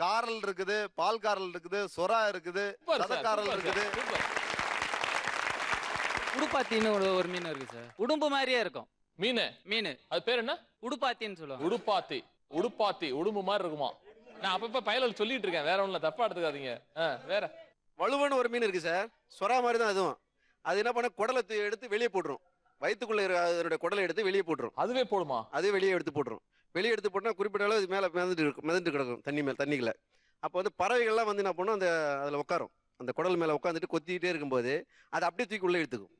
காரல் இருக்குது, பால் காரல் இருக்குது, சொரா இருக்குது, சதக்காரல் இருக்குது. உடுப்பாத்தின்னு ஒரு மீன் இருக்கு சார். உடும்பு மாதிரியே இருக்கும் மீன். அது பேர் என்ன? உடுப்பாத்தின்னு சொல்லுவாங்க. உடுப்பாத்தி உடும்பு மாதிரி இருக்குமா? நான் அப்பப்ப பயலில் சொல்லிட்டு இருக்கேன், வேற ஒண்ணுல, தப்பா எடுத்துக்காதீங்க. வேற வலுவான ஒரு மீன் இருக்கு சார், சொரா மாதிரி தான் அதுவும். அது என்ன பண்ண, குடலை எடுத்து வெளியே போட்டுரும். வயிற்றுக்குள்ள அதனுடைய குடலை எடுத்து வெளியே போட்டுரும். அதுவே போடுமா? அதுவே வெளியே எடுத்து போட்டுரும். வெளியே எடுத்து போட்டா குறிப்பிட்ட அளவு மேலே மிதந்து கிடக்கும் தண்ணிக்குள்ள. அப்போ வந்து பறவைகள்லாம் வந்து என்ன பண்ணும், அதில் உட்காரும். அந்த குடல் மேலே உட்காந்துட்டு கொத்திக்கிட்டே இருக்கும்போது அதை அப்படியே தூக்கி உள்ளே இழுத்துக்கும்.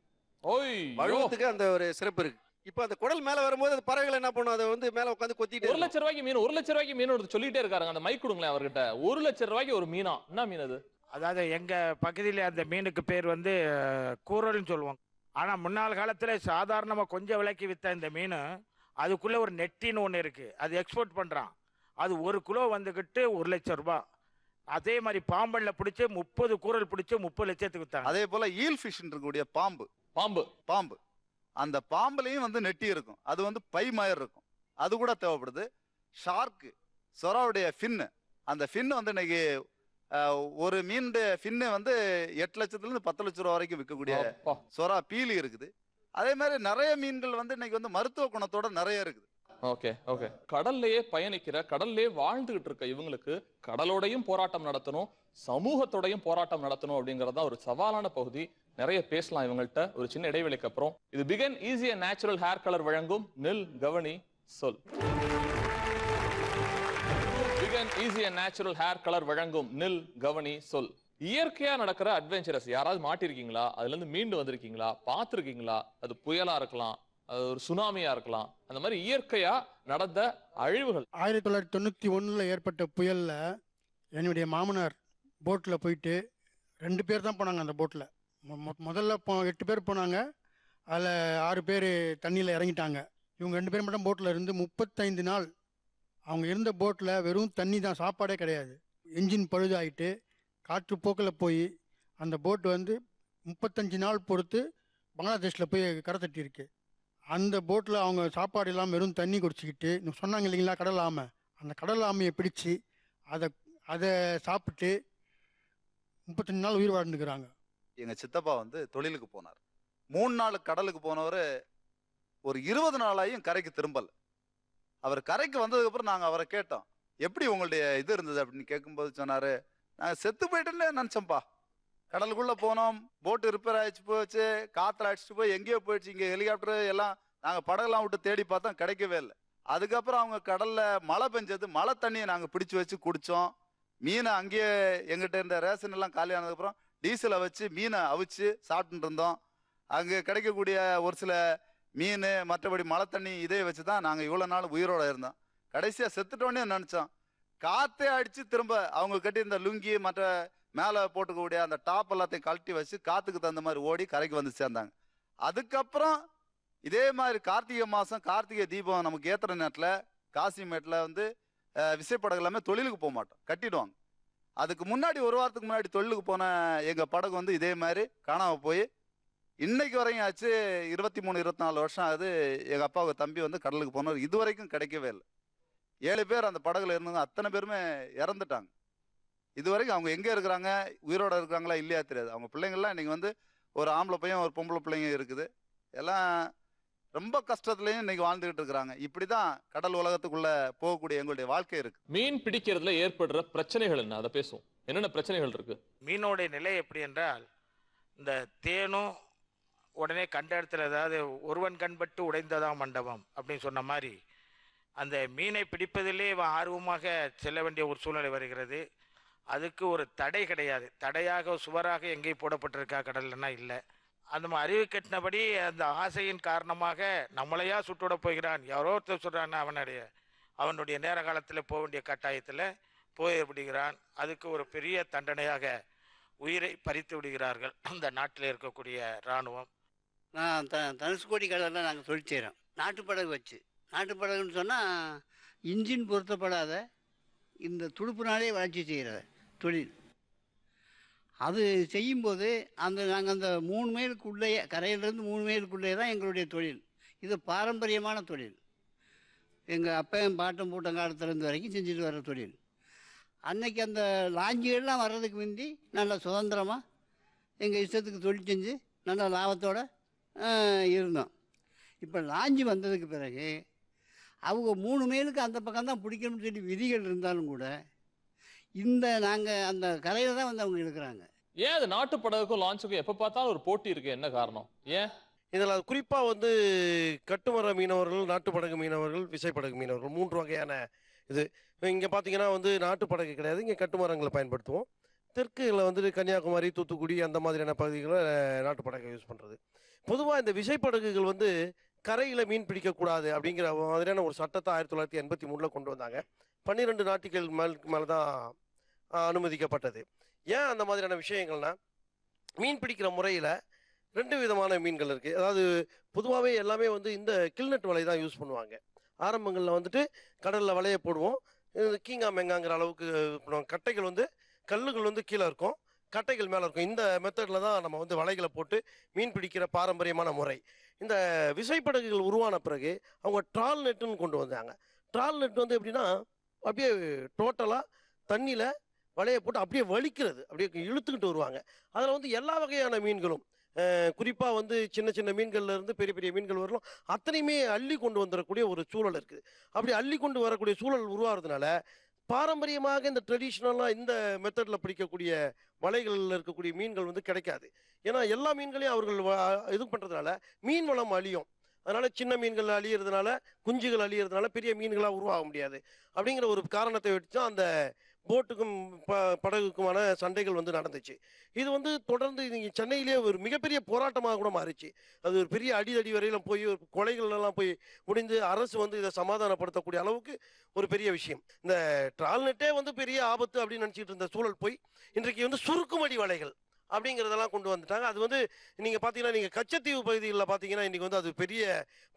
ஓய் வழுவத்துக்கு அந்த ஒரு சிறப்பு இருக்கு. இப்போ அந்த குடல் மேலே வரும்போது அது பறவைகள் என்ன பண்ணும், அதை வந்து மேலே உட்காந்து கொத்திட்டு 1 லட்சம் ரூபாய்க்கு மீன் 1 லட்சம் ரூபாய்க்கு மீன் ஒருத்தர் சொல்லிட்டே இருக்காருங்க. அந்த மைக் கொடுங்களேன் அவர்கிட்ட. 1 லட்சம் ரூபாய்க்கு ஒரு மீனா? என்ன மீன் அது? அதாவது எங்க பகுதியில் அந்த மீனுக்கு பேர் வந்து கூரல்னு சொல்லுவாங்க. ஆனா முன்னாள் காலத்துல சாதாரணமா கொஞ்சம் விலைக்கு வித்த இந்த மீன் அதுக்குள்ள ஒரு நெட்டின்னு ஒன்று இருக்கு, அது எக்ஸ்போர்ட் பண்றான். அது 1 கிலோ வந்துகிட்டு 1 லட்சம் ரூபாய். அதே மாதிரி பாம்பன்ல பிடிச்சி 30 கூரல் பிடிச்சி 30 லட்சத்துக்கு வித்தாங்க. அதே போல ஈல் ஃபிஷ் இருக்கக்கூடிய பாம்பு அந்த பாம்புலையும் வந்து நெட்டி இருக்கும். அது வந்து பை மயர் இருக்கும், அது கூட தேவைப்படுது. ஷார்க்கு சொராவுடைய ஃபின்னு, அந்த ஃபின்னு வந்து இன்னைக்கு ஒரு மீன் ஃபின்னு வந்து 8 லட்சத்துலேருந்து 10 லட்சம் ரூபா வரைக்கும் விற்கக்கூடிய சொரா பீலி இருக்குது. அதே மாதிரி நிறைய மீன்கள் வந்து இன்னைக்கு வந்து மருத்துவ குணத்தோட நிறைய இருக்குது. Okay okay. கடல்லையே பயணிக்கிற, கடல்லையே வாழ்ந்துகிட்டு இருக்க இவங்களுக்கு கடலோடையும் போராட்டம் நடத்தணும், சமூகத்தோடையும் போராட்டம் நடத்தணும் அப்படிங்கறத ஒரு சவாலான பகுதி. நிறைய பேசலாம் இவங்கள்ட்ட ஒரு சின்ன இடைவெளிக்கு அப்புறம். இது begin easy and natural hair colour வழங்கும் நில் கவனி சொல். Begin easy and natural hair colour வழங்கும் நில் கவனி சொல். இயற்கையா நடக்கிற அட்வென்ச்சரஸ் யாராவது மாட்டிருக்கீங்களா? அதுல இருந்து மீண்டு வந்திருக்கீங்களா? பார்த்திருக்கீங்களா? அது புயலா இருக்கலாம், அது ஒரு சுனாமியா இருக்கலாம். அந்த மாதிரி இயற்கையா நடந்த அழிவுகள். 1991 ஏற்பட்ட புயல்ல என்னுடைய மாமனார் போட்ல போயிட்டு 2 பேர் தான் போனாங்க. அந்த போட்ல முதல்ல 8 பேர் போனாங்க, அதில் 6 பேர் தண்ணியில் இறங்கிட்டாங்க. இவங்க 2 பேர் மட்டும் போட்டில் இருந்து 35 நாள் அவங்க இருந்த போட்டில் வெறும் தண்ணி தான், சாப்பாடே கிடையாது. என்ஜின் பழுதாயிட்டு காற்று போக்கில் போய் அந்த போட்டு வந்து 35 நாள் பொறுத்து பங்களாதேஷில் போய் கரை தட்டியிருக்கு. அந்த போட்டில் அவங்க சாப்பாடு இல்லாமல் வெறும் தண்ணி குடிச்சிக்கிட்டு சொன்னாங்க இல்லைங்களா கடல் ஆமை, அந்த கடல் ஆமையை பிடிச்சி அதை சாப்பிட்டு 35 நாள் உயிர் வாழ்ந்துக்கிறாங்க. எங்க சித்தப்பா வந்து தொழிலுக்கு போனார். 3 நாள் கடலுக்கு போனவர் ஒரு 20 நாளாயும் கரைக்கு திரும்பல. அவர் கரைக்கு வந்ததுக்கு அப்புறம் நாங்க அவரை கேட்டோம், எப்படி உங்களுடைய இது இருந்தது அப்படின்னு கேட்கும்போது சொன்னாரு, நாங்க செத்து போயிட்டேன்னு நினைச்சோம்ப்பா. கடலுக்குள்ள போனோம், போட்டு ரிப்பேர் ஆயிடுச்சு போச்சு, காத்துல அடிச்சுட்டு போய் எங்கேயோ போயிடுச்சு, இங்க ஹெலிகாப்டர் எல்லாம் நாங்க படகெல்லாம் விட்டு தேடி பார்த்தோம், கிடைக்கவே இல்லை. அதுக்கப்புறம் அவங்க கடல்ல மழை பெஞ்சது, மழை தண்ணியை நாங்க பிடிச்சு வச்சு குடிச்சோம். மீனை அங்கேயே எங்கிட்ட இருந்த ரேஷன் எல்லாம் காலி ஆனதுக்கப்புறம் டீசலை வச்சு மீனை அவிச்சு சாப்பிட்டு இருந்தோம். அங்கே கிடைக்கக்கூடிய ஒரு சில மீன், மற்றபடி மழை தண்ணி இதே வச்சு தான் நாங்கள் இவ்வளோ நாள் உயிரோட இருந்தோம். கடைசியாக செத்துட்டோன்னே நினச்சோம். காற்றே அடித்து திரும்ப அவங்க கட்டியிருந்த லுங்கி மற்ற மேலே போட்டுக்கக்கூடிய அந்த டாப் எல்லாத்தையும் கழட்டி வச்சு காற்றுக்கு தகுந்த மாதிரி ஓடி கரைக்கு வந்து சேர்ந்தாங்க. அதுக்கப்புறம் இதே மாதிரி கார்த்திகை மாதம் கார்த்திகை தீபம் நமக்கு ஏற்றுற நேரத்தில் காசிமேட்டில் வந்து விசைப்படகு எல்லாமே தொழிலுக்கு போக மாட்டோம், கட்டிடுவாங்க. அதுக்கு முன்னாடி ஒரு வாரத்துக்கு முன்னாடி தொழிலுக்கு போன எங்கள் படகு வந்து இதே மாதிரி காணாமல் போய் இன்னைக்கு வரையும் ஆச்சு. 23-24 வருஷம் ஆகுது. எங்கள் அப்பாவுக்கு தம்பி வந்து கடலுக்கு போனவர் இது வரைக்கும் கிடைக்கவே இல்லை. 7 பேர் அந்த படகுல இருந்தவங்க அத்தனை பேருமே இறந்துட்டாங்க. இது வரைக்கும் அவங்க எங்கே இருக்கிறாங்க, உயிரோட இருக்கிறாங்களா இல்லையா தெரியாது. அவங்க பிள்ளைங்கள்லாம் இன்னைக்கு வந்து ஒரு ஆம்பளை பையன் ஒரு பொம்பளை பிள்ளைங்க இருக்குது. எல்லாம் ரொம்ப கஷ்டத்துலையும் இன்னைக்கு வாழ்ந்துகிட்டு இருக்கிறாங்க. இப்படிதான் கடல் உலகத்துக்குள்ள போகக்கூடிய எங்களுடைய வாழ்க்கை இருக்கு. மீன் பிடிக்கிறதுல ஏற்படுற பிரச்சனைகள் என்ன, அதை பேசுவோம். என்னென்ன பிரச்சனைகள் இருக்கு? மீனோட நிலை எப்படி என்றால், இந்த தேனும் உடனே கண்ட இடத்துல, அதாவது ஒருவன் கண்பட்டு உடைந்ததாம் மண்டபம் அப்படின்னு சொன்ன மாதிரி, அந்த மீனை பிடிப்பதிலே ஆர்வமாக செல்ல வேண்டிய ஒரு சூழ்நிலை வருகிறது. அதுக்கு ஒரு தடை கிடையாது. தடையாக சுவராக எங்கேயும் போடப்பட்டிருக்கா கடல்லன்னா இல்லை. அந்த அறிவு கட்டினபடி அந்த ஆசையின் காரணமாக நம்மளையா சுட்டுவிட போகிறான், யாரோ ஒருத்தர் சொல்கிறான்னா அவனுடைய நேர காலத்தில் போக வேண்டிய கட்டாயத்தில் போய்விடுகிறான். அதுக்கு ஒரு பெரிய தண்டனையாக உயிரை பறித்து விடுகிறார்கள் அந்த நாட்டில் இருக்கக்கூடிய இராணுவம். நான் தனுஷ்கோடி கடலில் நாங்கள் தொழில் செய்கிறோம், நாட்டு படகு வச்சு. நாட்டு படகுன்னு சொன்னால் இன்ஜின் பொருத்தப்படாத இந்த துடுப்புனாலே வளர்ச்சி செய்கிற தொழில். அது செய்யும்போது நாங்கள் அந்த 3 மைலுக்குள்ளேயே, கரையிலேருந்து 3 மைலுக்குள்ளேயே தான் எங்களுடைய தொழில். இது பாரம்பரியமான தொழில். எங்கள் அப்பன் பாட்டம் பூட்டம் காலத்துலேருந்து வரைக்கும் செஞ்சுட்டு வர்ற தொழில். அன்னைக்கு அந்த லாஞ்சிகள்லாம் வர்றதுக்கு முந்தி நல்லா சுதந்திரமாக எங்கள் இஷ்டத்துக்கு தொழில் செஞ்சு நல்ல லாபத்தோடு இருந்தோம். இப்போ லாஞ்சி வந்ததுக்கு பிறகு அவங்க 3 மைலுக்கு அந்த பக்கம் தான் பிடிக்கணும்னு சொல்லி விதிகள் இருந்தாலும் கூட நாங்கள் அந்த கரையில் தான் வந்து அவங்க இருக்கிறாங்க. ஏன் அது நாட்டு படகுக்கும் லான்ச்சுக்கும் எப்போ பார்த்தாலும் ஒரு போட்டி இருக்கு, என்ன காரணம்? ஏன் இதில் குறிப்பாக வந்து கட்டுமர மீனவர்கள், நாட்டு படகு மீனவர்கள், விசைப்படகு மீனவர்கள் 3 வகையான இது. இங்கே பார்த்தீங்கன்னா வந்து நாட்டு படகு கிடையாது, இங்கே கட்டுமரங்களை பயன்படுத்துவோம். தெற்குல வந்துட்டு கன்னியாகுமரி, தூத்துக்குடி அந்த மாதிரியான பகுதிகளில் நாட்டு படகை யூஸ் பண்ணுறது. பொதுவாக இந்த விசைப்படகுகள் வந்து கரையில் மீன் பிடிக்கக்கூடாது அப்படிங்கிற மாதிரியான ஒரு சட்டத்தை 1983 கொண்டு வந்தாங்க. 12 நாட்டிகள் மேலே தான் அனுமதிக்கப்பட்டது. ஏன் அந்த மாதிரியான விஷயங்கள்னா, மீன் பிடிக்கிற முறையில் 2 விதமான மீன்கள் இருக்குது. அதாவது பொதுவாகவே எல்லாமே வந்து இந்த கில்நெட் வலை தான் யூஸ் பண்ணுவாங்க. ஆரம்பங்களில் வந்துட்டு கடலில் வலையை போடுவோம், கீங்கா மெங்காங்கிற அளவுக்கு பண்ணுவாங்க. கட்டைகள் வந்து கல்லுகள் வந்து கீழே இருக்கும், கட்டைகள் மேலே இருக்கும். இந்த மெத்தடில் தான் நம்ம வந்து வலைகளை போட்டு மீன் பிடிக்கிற பாரம்பரியமான முறை. இந்த விசைப்படகுகள் உருவான பிறகு அவங்க ட்ரால் நெட்டுன்னு கொண்டு வந்தாங்க. ட்ரால் நெட் வந்து எப்படின்னா, அப்படியே டோட்டலாக தண்ணியில் வலையை போட்டு அப்படியே வலிக்கிறது, அப்படியே இழுத்துக்கிட்டு வருவாங்க. அதில் வந்து எல்லா வகையான மீன்களும், குறிப்பாக வந்து சின்ன சின்ன மீன்கள்ல இருந்து பெரிய பெரிய மீன்கள் வரலாம், அத்தனையுமே அள்ளி கொண்டு வந்துடக்கூடிய ஒரு சூழல் இருக்குது. அப்படி அள்ளி கொண்டு வரக்கூடிய சூழல் உருவாகிறதுனால பாரம்பரியமாக இந்த ட்ரெடிஷ்னலாக இந்த மெத்தடில் பிடிக்கக்கூடிய வலைகளில் இருக்கக்கூடிய மீன்கள் வந்து கிடைக்காது. ஏன்னா எல்லா மீன்களையும் அவர்கள் இது பண்ணுறதுனால மீன் வளம் அழியும். அதனால் சின்ன மீன்கள் அழியிறதுனால, குஞ்சுகள் அழியிறதுனால பெரிய மீன்களாக உருவாக முடியாது. அப்படிங்கிற ஒரு காரணத்தை வச்சு தான் அந்த போட்டுக்கும் படகுக்குமான சண்டைகள் வந்து நடந்துச்சு. இது வந்து தொடர்ந்து இங்கே சென்னையிலேயே ஒரு மிகப்பெரிய போராட்டமாக கூட மாறிச்சு. அது ஒரு பெரிய அடி வரையிலும் போய் கொலைகள் எல்லாம் போய் முடிந்து அரசு வந்து இதை சமாதானப்படுத்தக்கூடிய அளவுக்கு ஒரு பெரிய விஷயம். இந்த ட்ரால்நெட்டே வந்து பெரிய ஆபத்து அப்படின்னு நினச்சிட்டு இருந்த சூழல் போய் இன்றைக்கு வந்து சுருக்குமடி வலைகள் அப்படிங்கிறதெல்லாம் கொண்டு வந்துட்டாங்க. அது வந்து நீங்கள் பார்த்தீங்கன்னா, நீங்கள் கச்சத்தீவு பகுதிகளில் பார்த்தீங்கன்னா இன்றைக்கி வந்து அது பெரிய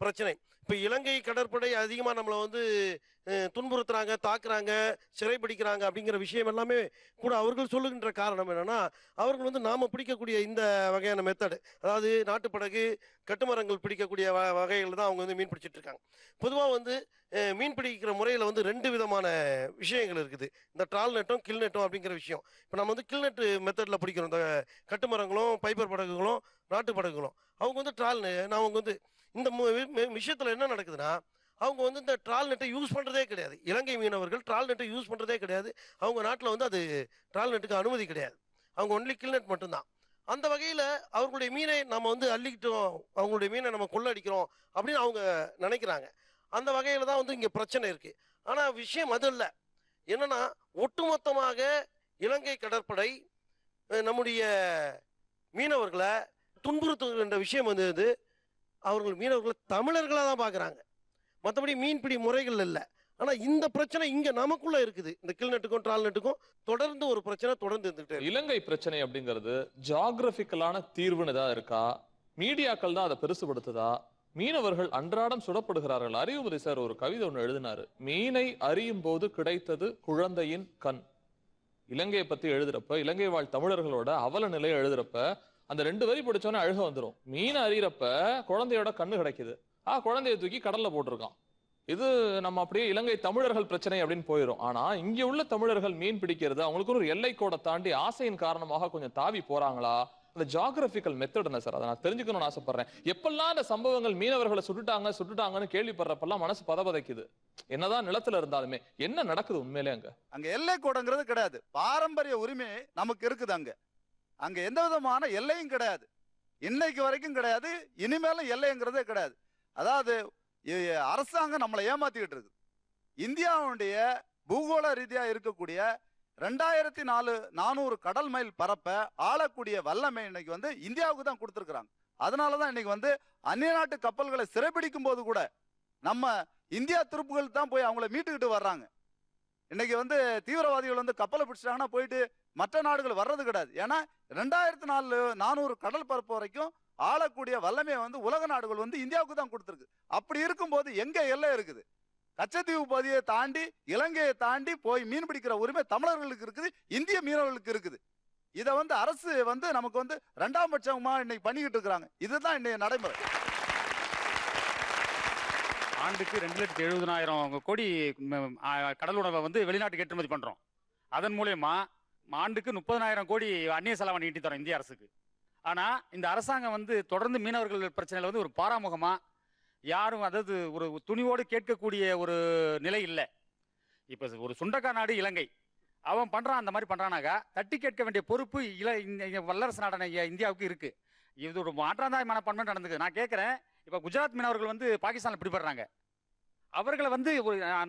பிரச்சனை. இப்போ இலங்கை கடற்படை அதிகமாக நம்மளை வந்து துன்புறுத்துறாங்க, தாக்குறாங்க, சிறைப்பிடிக்கிறாங்க அப்படிங்கிற விஷயம் எல்லாமே கூட அவர்கள் சொல்லுகின்ற காரணம் என்னென்னா, அவர்கள் வந்து நாம் பிடிக்கக்கூடிய இந்த வகையான மெத்தடு, அதாவது நாட்டுப்படகு, கட்டுமரங்கள் பிடிக்கக்கூடிய வகைகள் தான் அவங்க வந்து மீன் பிடிச்சிட்டு இருக்காங்க. பொதுவாக வந்து மீன் பிடிக்கிற முறையில் வந்து 2 விதமான விஷயங்கள் இருக்குது. இந்த ட்ரால் நெட்டும் கில் நெட்டும் அப்படிங்கிற விஷயம். இப்போ நம்ம வந்து கில் நெட்டு மெத்தடில் பிடிக்கிறோம். இந்த கட்டுமரங்களும் பைப்பர் படகுகளும் நாட்டு படகுகளும் அவங்க வந்து அவங்க வந்து இந்த விஷயத்தில் என்ன நடக்குதுன்னா, அவங்க வந்து இந்த ட்ரால் நெட்டை யூஸ் பண்ணுறதே கிடையாது. இலங்கை மீனவர்கள் ட்ரால் நெட்டை யூஸ் பண்ணுறதே கிடையாது. அவங்க நாட்டில் வந்து அது ட்ரால் நெட்டுக்கு அனுமதி கிடையாது. அவங்க ஒன்லி கில் நெட் மட்டும்தான். அந்த வகையில் அவர்களுடைய மீனை நம்ம வந்து அள்ளிக்கிட்டோம், அவங்களுடைய மீனை நம்ம கொள்ளடிக்கிறோம் அப்படின்னு அவங்க நினைக்கிறாங்க. அந்த வகையில் தான் வந்து இங்கே பிரச்சனை இருக்குது. ஆனால் விஷயம் அது இல்லை. என்னென்னா, ஒட்டுமொத்தமாக இலங்கை கடற்படை நம்முடைய மீனவர்களை துன்புறுத்துகின்ற விஷயம் வந்து அவர்கள் மீனவர்களை தமிழர்களாக தான் பார்க்குறாங்க, மற்றபடி மீன்பிடி முறைகள் இல்லை. ஆனால் இந்த பிரச்சனை இங்கே நமக்குள்ளே இருக்குது. இந்த கில் நெட்டுக்கும் ட்ரால் நெட்டுக்கும் தொடர்ந்து ஒரு பிரச்சனை தொடர்ந்து இருந்துகிட்டே. இலங்கை பிரச்சனை அப்படிங்கிறது ஜியாகிரபிக்கலான தீர்வுன்னு தான் இருக்கா? மீடியாக்கள் தான் அதை பெருசுபடுத்துதா? மீனவர்கள் அன்றாடம் சுடப்படுகிறார்கள். அறிவுமதி சார் ஒரு கவிதை ஒன்று எழுதினாரு, மீனை அறியும் போது கிடைத்தது குழந்தையின் கண். இலங்கையை பத்தி எழுதுறப்ப, இலங்கை வாழ் தமிழர்களோட அவல நிலையை எழுதுறப்ப அந்த 2 வரி படிச்சோன்னே அழுக வந்துடும். மீனை அறியறப்ப குழந்தையோட கண்ணு கிடைக்குது, குழந்தைய தூக்கி கடல்ல போட்டிருக்கான். இது நம்ம அப்படியே இலங்கை தமிழர்கள் பிரச்சனை அப்படின்னு போயிடும். ஆனா இங்க உள்ள தமிழர்கள் மீன் பிடிக்கிறது அவங்களுக்கு ஒரு எல்லைக்கோடை தாண்டி ஆசையின் காரணமாக கொஞ்சம் தாவி போறாங்களா? அந்த ஜியாகிரபிக்கல் மெத்தட் என்ன சார்? அதை நான் தெரிஞ்சுக்கணும்னு ஆசைப்படுறேன். எப்பெல்லாம் இந்த சம்பவங்கள் மீனவர்களை சுட்டுட்டாங்கன்னு கேள்விப்படுறப்பெல்லாம் மனசு பதபதைக்குது. என்னதான் நிலத்துல இருந்தாலுமே என்ன நடக்குது உண்மையிலே? அங்க எல்லைக்கோடுங்கிறது கிடையாது. பாரம்பரிய உரிமை நமக்கு இருக்குது. அங்க எந்த விதமான எல்லையும் கிடையாது, இன்னைக்கு வரைக்கும் கிடையாது, இனிமேலும் எல்லைங்கிறதே கிடையாது. அதாவது அரசாங்கம் நம்மளை ஏமாத்திக்கிட்டு இருக்கு. இந்தியாவுடைய பூகோள ரீதியா இருக்கக்கூடிய 2400 கடல் மைல் பரப்ப ஆளக்கூடிய வல்லமை இன்னைக்கு வந்து இந்தியாவுக்கு தான் கொடுத்துருக்குறாங்க. அதனாலதான் இன்னைக்கு வந்து அந்நிய நாட்டு கப்பல்களை சிறைப்பிடிக்கும் போது கூட நம்ம இந்தியா துருப்புகள் தான் போய் அவங்கள மீட்டுக்கிட்டு வர்றாங்க. இன்னைக்கு வந்து தீவிரவாதிகள் வந்து கப்பலை பிடிச்சிட்டாங்கன்னா போயிட்டு மற்ற நாடுகள் வர்றது கிடையாது. ஏன்னா 2400 கடல் பரப்பு வரைக்கும் ஆளக்கூடிய வல்லமையை வந்து உலக நாடுகள் வந்து இந்தியாவுக்கு தான் கொடுத்துருக்கு. அப்படி இருக்கும்போது எங்க எல்லை இருக்குது? கச்சத்தீவு பகுதியை தாண்டி இலங்கையை தாண்டி போய் மீன் பிடிக்கிற உரிமை தமிழர்களுக்கு இருக்குது, இந்திய மீனவர்களுக்கு இருக்குது. இதை வந்து அரசு வந்து நமக்கு வந்து 2ஆம் பட்சமா இன்னைக்கு பண்ணிக்கிட்டு இருக்கிறாங்க. இதுதான் இன்னைய நடைமுறை. ஆண்டுக்கு 2,70,000 கோடி கடல் உணவை வந்து வெளிநாட்டுக்கு ஏற்றுமதி பண்றோம். அதன் மூலயமா ஆண்டுக்கு 30,000 கோடி அந்நிய செலவை ஈட்டி தரோம் இந்திய அரசுக்கு. ஆனா இந்த அரசாங்கம் வந்து தொடர்ந்து மீனவர்கள் பிரச்சனையில வந்து ஒரு பாராமுகமா யாரும், அதாவது ஒரு துணிவோடு கேட்கக்கூடிய ஒரு நிலை இல்லை. இப்ப ஒரு சுண்டக்கா நாடு இலங்கை, அவன் பண்றான், அந்த மாதிரி பண்றானாக்கா தட்டி கேட்க வேண்டிய பொறுப்பு வல்லரசு நாடான இந்தியாவுக்கு இருக்கு. இது ஒரு மாற்றாந்தாய் மனப்பான்மை நடந்துக்கு. நான் கேட்கிறேன், இப்ப குஜராத் மீனவர்கள் வந்து பாகிஸ்தான்ல பிடிபடுறாங்க, அவர்களை வந்து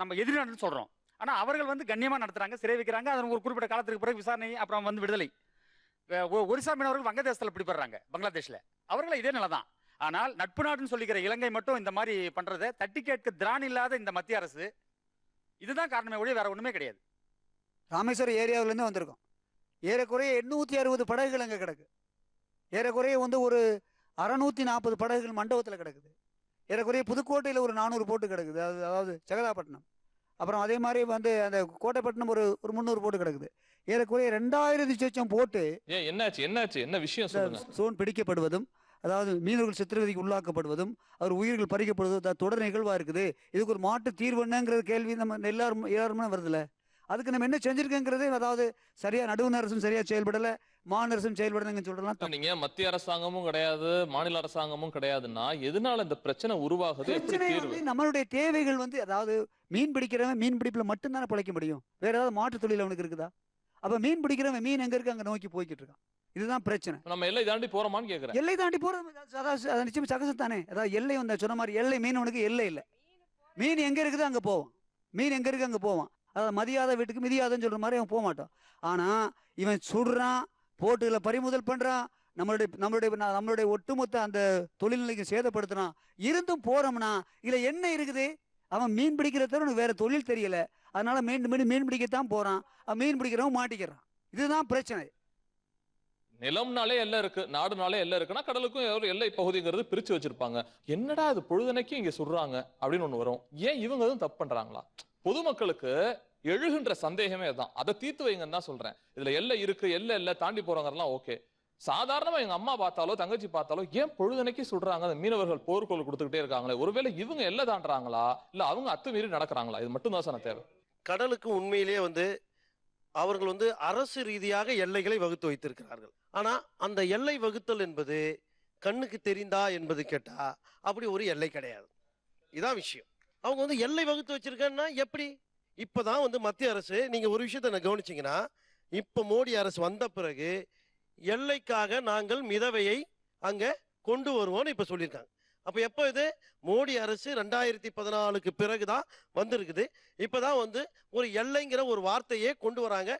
நம்ம எதிரி நாடுன்னு சொல்றோம். ஆனா அவர்கள் வந்து கண்ணியமா நடத்துறாங்க, சிறை வைக்கிறாங்க. அதன் ஒரு குறிப்பிட்ட காலத்துக்கு பிறகு விசாரணை, அப்புறம் வந்து விடுதலை. ஒரிசா மீனவர்கள் வங்கதேசத்துல பிடிபடுறாங்க, பங்களாதேஷ்ல. அவர்கள் இதே நிலைதான். ஆனால் நட்பு நாடுன்னு சொல்லிக்கிற இலங்கை மட்டும் இந்த மாதிரி பண்றதை தட்டி கேட்க திராணி இல்லாத இந்த மத்திய அரசு, இதுதான் காரணமே ஒழிய வேற ஒண்ணுமே கிடையாது. ராமேஸ்வரம் ஏரியாவிலேருந்து வந்திருக்கோம். ஏறக்குறைய 860 படகுகள் அங்கே கிடக்கு. ஏறக்குறைய வந்து ஒரு 640 படகுகள் மண்டபத்தில் கிடக்குது. ஏறக்குறைய புதுக்கோட்டையில் ஒரு 400 போட்டு கிடக்குது, அதாவது ஜெகதாப்பட்டினம். அப்புறம் அதே மாதிரி வந்து அந்த கோட்டைப்பட்டினம் ஒரு 300 போட்டு கிடக்குது. ஏறக்குறைய 2000 சொச்சம் போட்டு என்ன விஷயம் சொல்லுங்க. சோன் பிடிக்கப்படுவதும், அதாவது மீனவர்கள் சித்திரவதைக்கு உள்ளாக்கப்படுவதும், அவர் உயிர்கள் பறிக்கப்படுவதும் தொடர் நிகழ்வா இருக்குது. இதுக்கு ஒரு மாட்டு தீர்வுன்னுங்கிற கேள்வி நம்ம எல்லாருமே வருதுல்ல. அதுக்கு நம்ம என்ன செஞ்சிருக்கோங்கிறது, அதாவது சரியா நடுவண் அரசும் சரியா செயல்படல, மாநில அரசும் செயல்படலன்னு சொல்லலாம். நீங்க மத்திய அரசாங்கமும் கிடையாது, மாநில அரசாங்கமும் கிடையாதுன்னா எதனால இந்த பிரச்சனை உருவாகுது? நம்மளுடைய தேவைகள் வந்து, அதாவது மீன் பிடிக்கிறவன் மீன் பிடிப்புல மட்டும்தானே பிழைக்க முடியும். வேற ஏதாவது மாற்று தொழில் அவனுக்கு இருக்குதா? அப்ப மீன் பிடிக்கிறவன் மீன் எங்க இருக்கு அங்க நோக்கி போய்கிட்டு இருக்கான். இதுதான் பிரச்சனை. நம்ம எல்லை தாண்டி போறோமான்னு கேக்குறேன். எல்லை தாண்டி போறது அதாவது நிச்சயம் சகசம் தானே. அதாவது எல்லை வந்து சொன்ன மாதிரி எல்லை மீனவனுக்கு எல்லை இல்லை. மீன் எங்க இருக்குது அங்க போவான், மீன் எங்க இருக்கு அங்க போவான். அதாவது மதியாத வீட்டுக்கு மிதியாதன்னு சொல்ற மாதிரி அவன் போக மாட்டான். ஆனா இவன் சுடுறான், போட்டுகளை பறிமுதல் பண்றான், நம்மளுடைய ஒட்டுமொத்த அந்த தொழில்நிலைக்கு சேதப்படுத்துறான். இருந்தும் போறோம்னா இதுல என்ன இருக்குது? அவன் மீன் பிடிக்கிற தவிர வேற தொழில் தெரியல. அதனால மீன் பிடிக்கத்தான் போறான். மீன் பிடிக்கிறவன் மாட்டிக்கிறான். இதுதான் பிரச்சனை. நிலம்னாலே எல்லை இருக்கு, நாடுனாலே எல்லை இருக்குன்னா கடலுக்கும் ஒரு எல்லை பகுதிங்கிறது பிரிச்சு வச்சிருப்பாங்க. என்னடா அது பொழுதுனைக்கும் இங்க சொல்றாங்க அப்படின்னு ஒண்ணு வரும். ஏன் இவங்க எதுவும் தப்பு பண்றாங்களா? பொதுமக்களுக்கு எழுகின்ற சந்தேகமே தான். அதை தீர்த்து வைங்கன்னு தான் சொல்றேன். இதுல எல்லை இருக்கு, எல்லை தாண்டி போறாங்கலாம் ஓகே. சாதாரணமா எங்க அம்மா பார்த்தாலோ தங்கச்சி பார்த்தாலோ ஏன் பொழுதுனைக்கு சொல்றாங்க? அந்த மீனவர்கள் போர்க்கோள் கொடுத்துக்கிட்டே இருக்காங்களே, ஒருவேளை இவங்க எல்லை தாண்டாங்களா இல்ல அவங்க அத்துமீறி நடக்கிறாங்களா? இது மட்டும் தான் சார் தேவை. கடலுக்கு உண்மையிலேயே வந்து அவர்கள் வந்து அரசு ரீதியாக எல்லைகளை வகுத்து வைத்திருக்கிறார்கள். ஆனா அந்த எல்லை வகுத்தல் என்பது கண்ணுக்கு தெரிந்தா என்பது கேட்டா அப்படி ஒரு எல்லை கிடையாது. இதான் விஷயம். அவங்க வந்து எல்லை வகுத்து வச்சிருக்கேன்னா எப்படி? இப்பதான் வந்து மத்திய அரசு, நீங்க ஒரு விஷயத்த கவனிச்சீங்கன்னா, இப்ப மோடி அரசு வந்த பிறகு எல்லைக்காக நாங்கள் மிதவையை அங்க கொண்டு வருவோம்னு இப்ப சொல்லியிருக்காங்க. அப்ப எப்போ இது? மோடி அரசு 2014க்கு பிறகுதான் வந்திருக்குது. இப்பதான் வந்து ஒரு எல்லைங்கிற ஒரு வார்த்தையே கொண்டு வராங்க.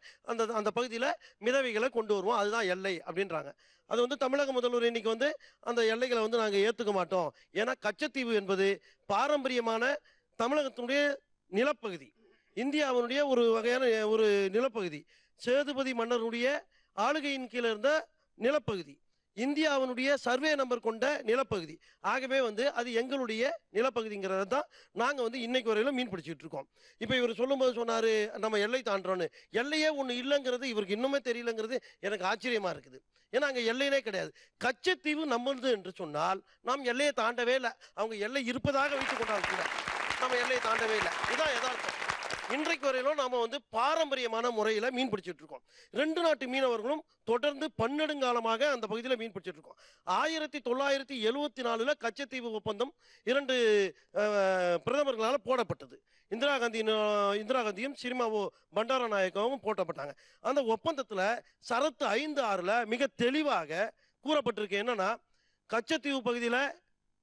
அந்த பகுதியில மிதவைகளை கொண்டு வருவோம், அதுதான் எல்லை அப்படின்றாங்க. அது வந்து தமிழக முதல்வர் இன்னைக்கு வந்து அந்த எல்லைகளை வந்து நாங்க ஏத்துக்க மாட்டோம். ஏன்னா கச்சத்தீவு என்பது பாரம்பரியமான தமிழகத்தினுடைய நிலப்பகுதி, இந்தியாவினுடைய ஒரு வகையான ஒரு நிலப்பகுதி, சேதுபதி மன்னருடைய ஆளுகையின் கீழே இருந்த நிலப்பகுதி, இந்தியாவினுடைய சர்வே நம்பர் கொண்ட நிலப்பகுதி. ஆகவே வந்து அது எங்களுடைய நிலப்பகுதிங்கிறத தான் நாங்கள் வந்து இன்னைக்கு வரையிலும் மீன் பிடிச்சிட்டு இருக்கோம். இப்போ இவர் சொல்லும்போது சொன்னார் நம்ம எல்லை தாண்டுறோன்னு. எல்லையே ஒன்று இல்லைங்கிறது இவருக்கு இன்னுமே தெரியலங்கிறது எனக்கு ஆச்சரியமா இருக்குது. ஏன்னா அங்கே எல்லையே கிடையாது. கச்சத்தீவு நம்மளது என்று சொன்னால் நாம் எல்லையை தாண்டவே இல்லை. அவங்க எல்லை இருப்பதாக வைத்துக் கொண்டாலும் கூட நம்ம எல்லையை தாண்டவே இல்லை. இதான் யதார்த்தம். இன்றைக்கு வரையிலும் நாம வந்து பாரம்பரியமான முறையில மீன் பிடிச்சிட்டு இருக்கோம். 2 நாட்டு மீனவர்களும் தொடர்ந்து பன்னெடுங்காலமாக அந்த பகுதியில் மீன் பிடிச்சிட்டு இருக்கோம். 1974 கச்சத்தீவு ஒப்பந்தம் 2 பிரதமர்களால் போடப்பட்டது. இந்திரா காந்தியும் சிரிமாவோ பண்டாரநாயக்காவும் போட்டப்பட்டாங்க. அந்த ஒப்பந்தத்துல சரத்து 5(6) மிக தெளிவாக கூறப்பட்டிருக்கு. என்னன்னா, கச்சத்தீவு பகுதியில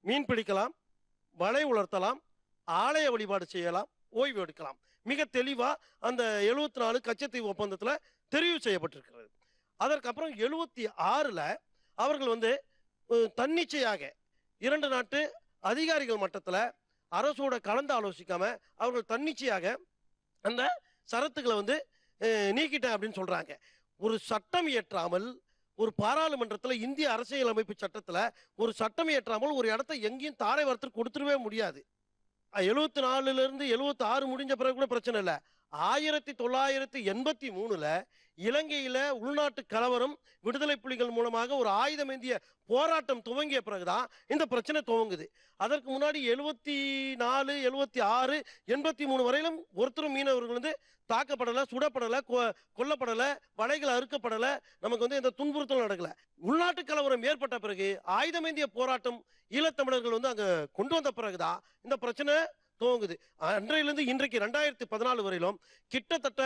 மீன் பிடிக்கலாம், வலை உலர்த்தலாம், ஆலய வழிபாடு செய்யலாம், ஓய்வு எடுக்கலாம். மிக தெளிவா அந்த 74 கச்சத்தீவு ஒப்பந்தத்துல தெரிவு செய்யப்பட்டிருக்கிறது. அதற்கப்புறம் 76ல் அவர்கள் வந்து தன்னிச்சையாக 2 நாட்டு அதிகாரிகள் மட்டத்துல அரசோட கலந்து ஆலோசிக்காம அவர்கள் தன்னிச்சையாக அந்த சரத்துக்களை வந்து நீக்கிட்டேன் அப்படின்னு சொல்றாங்க. ஒரு சட்டம் இயற்றாமல், ஒரு பாராளுமன்றத்துல இந்திய அரசியலமைப்பு சட்டத்துல ஒரு சட்டம் இயற்றாமல் ஒரு இடத்த எங்கேயும் தாரை வார்த்தை கொடுத்துடவே முடியாது. 74லிருந்து 76 முடிஞ்ச பிறகு கூட பிரச்சனை இல்லை. 1983ல் இலங்கையில உள்நாட்டு கலவரம், விடுதலை புலிகள் மூலமாக ஒரு ஆயுதம் ஏந்திய போராட்டம் துவங்கிய பிறகுதான் இந்த பிரச்சனை துவங்குது. அதற்கு முன்னாடி 74, 76, 83 வரையிலும் ஒருத்தரும் மீனவர்கள் வந்து தாக்கப்படலை, சுடப்படலை, கொல்லப்படலை, வலைகள் அறுக்கப்படலை, நமக்கு வந்து இந்த துன்புறுத்தல் நடக்கல. உள்நாட்டு கலவரம் ஏற்பட்ட பிறகு ஆயுதமேந்திய போராட்டம் ஈழத்தமிழர்கள் வந்து அங்க கொண்டு வந்த பிறகுதான் இந்த பிரச்சனை துவங்குது. அன்றையிலிருந்து இன்றைக்கு 2014 வரையிலும் கிட்டத்தட்ட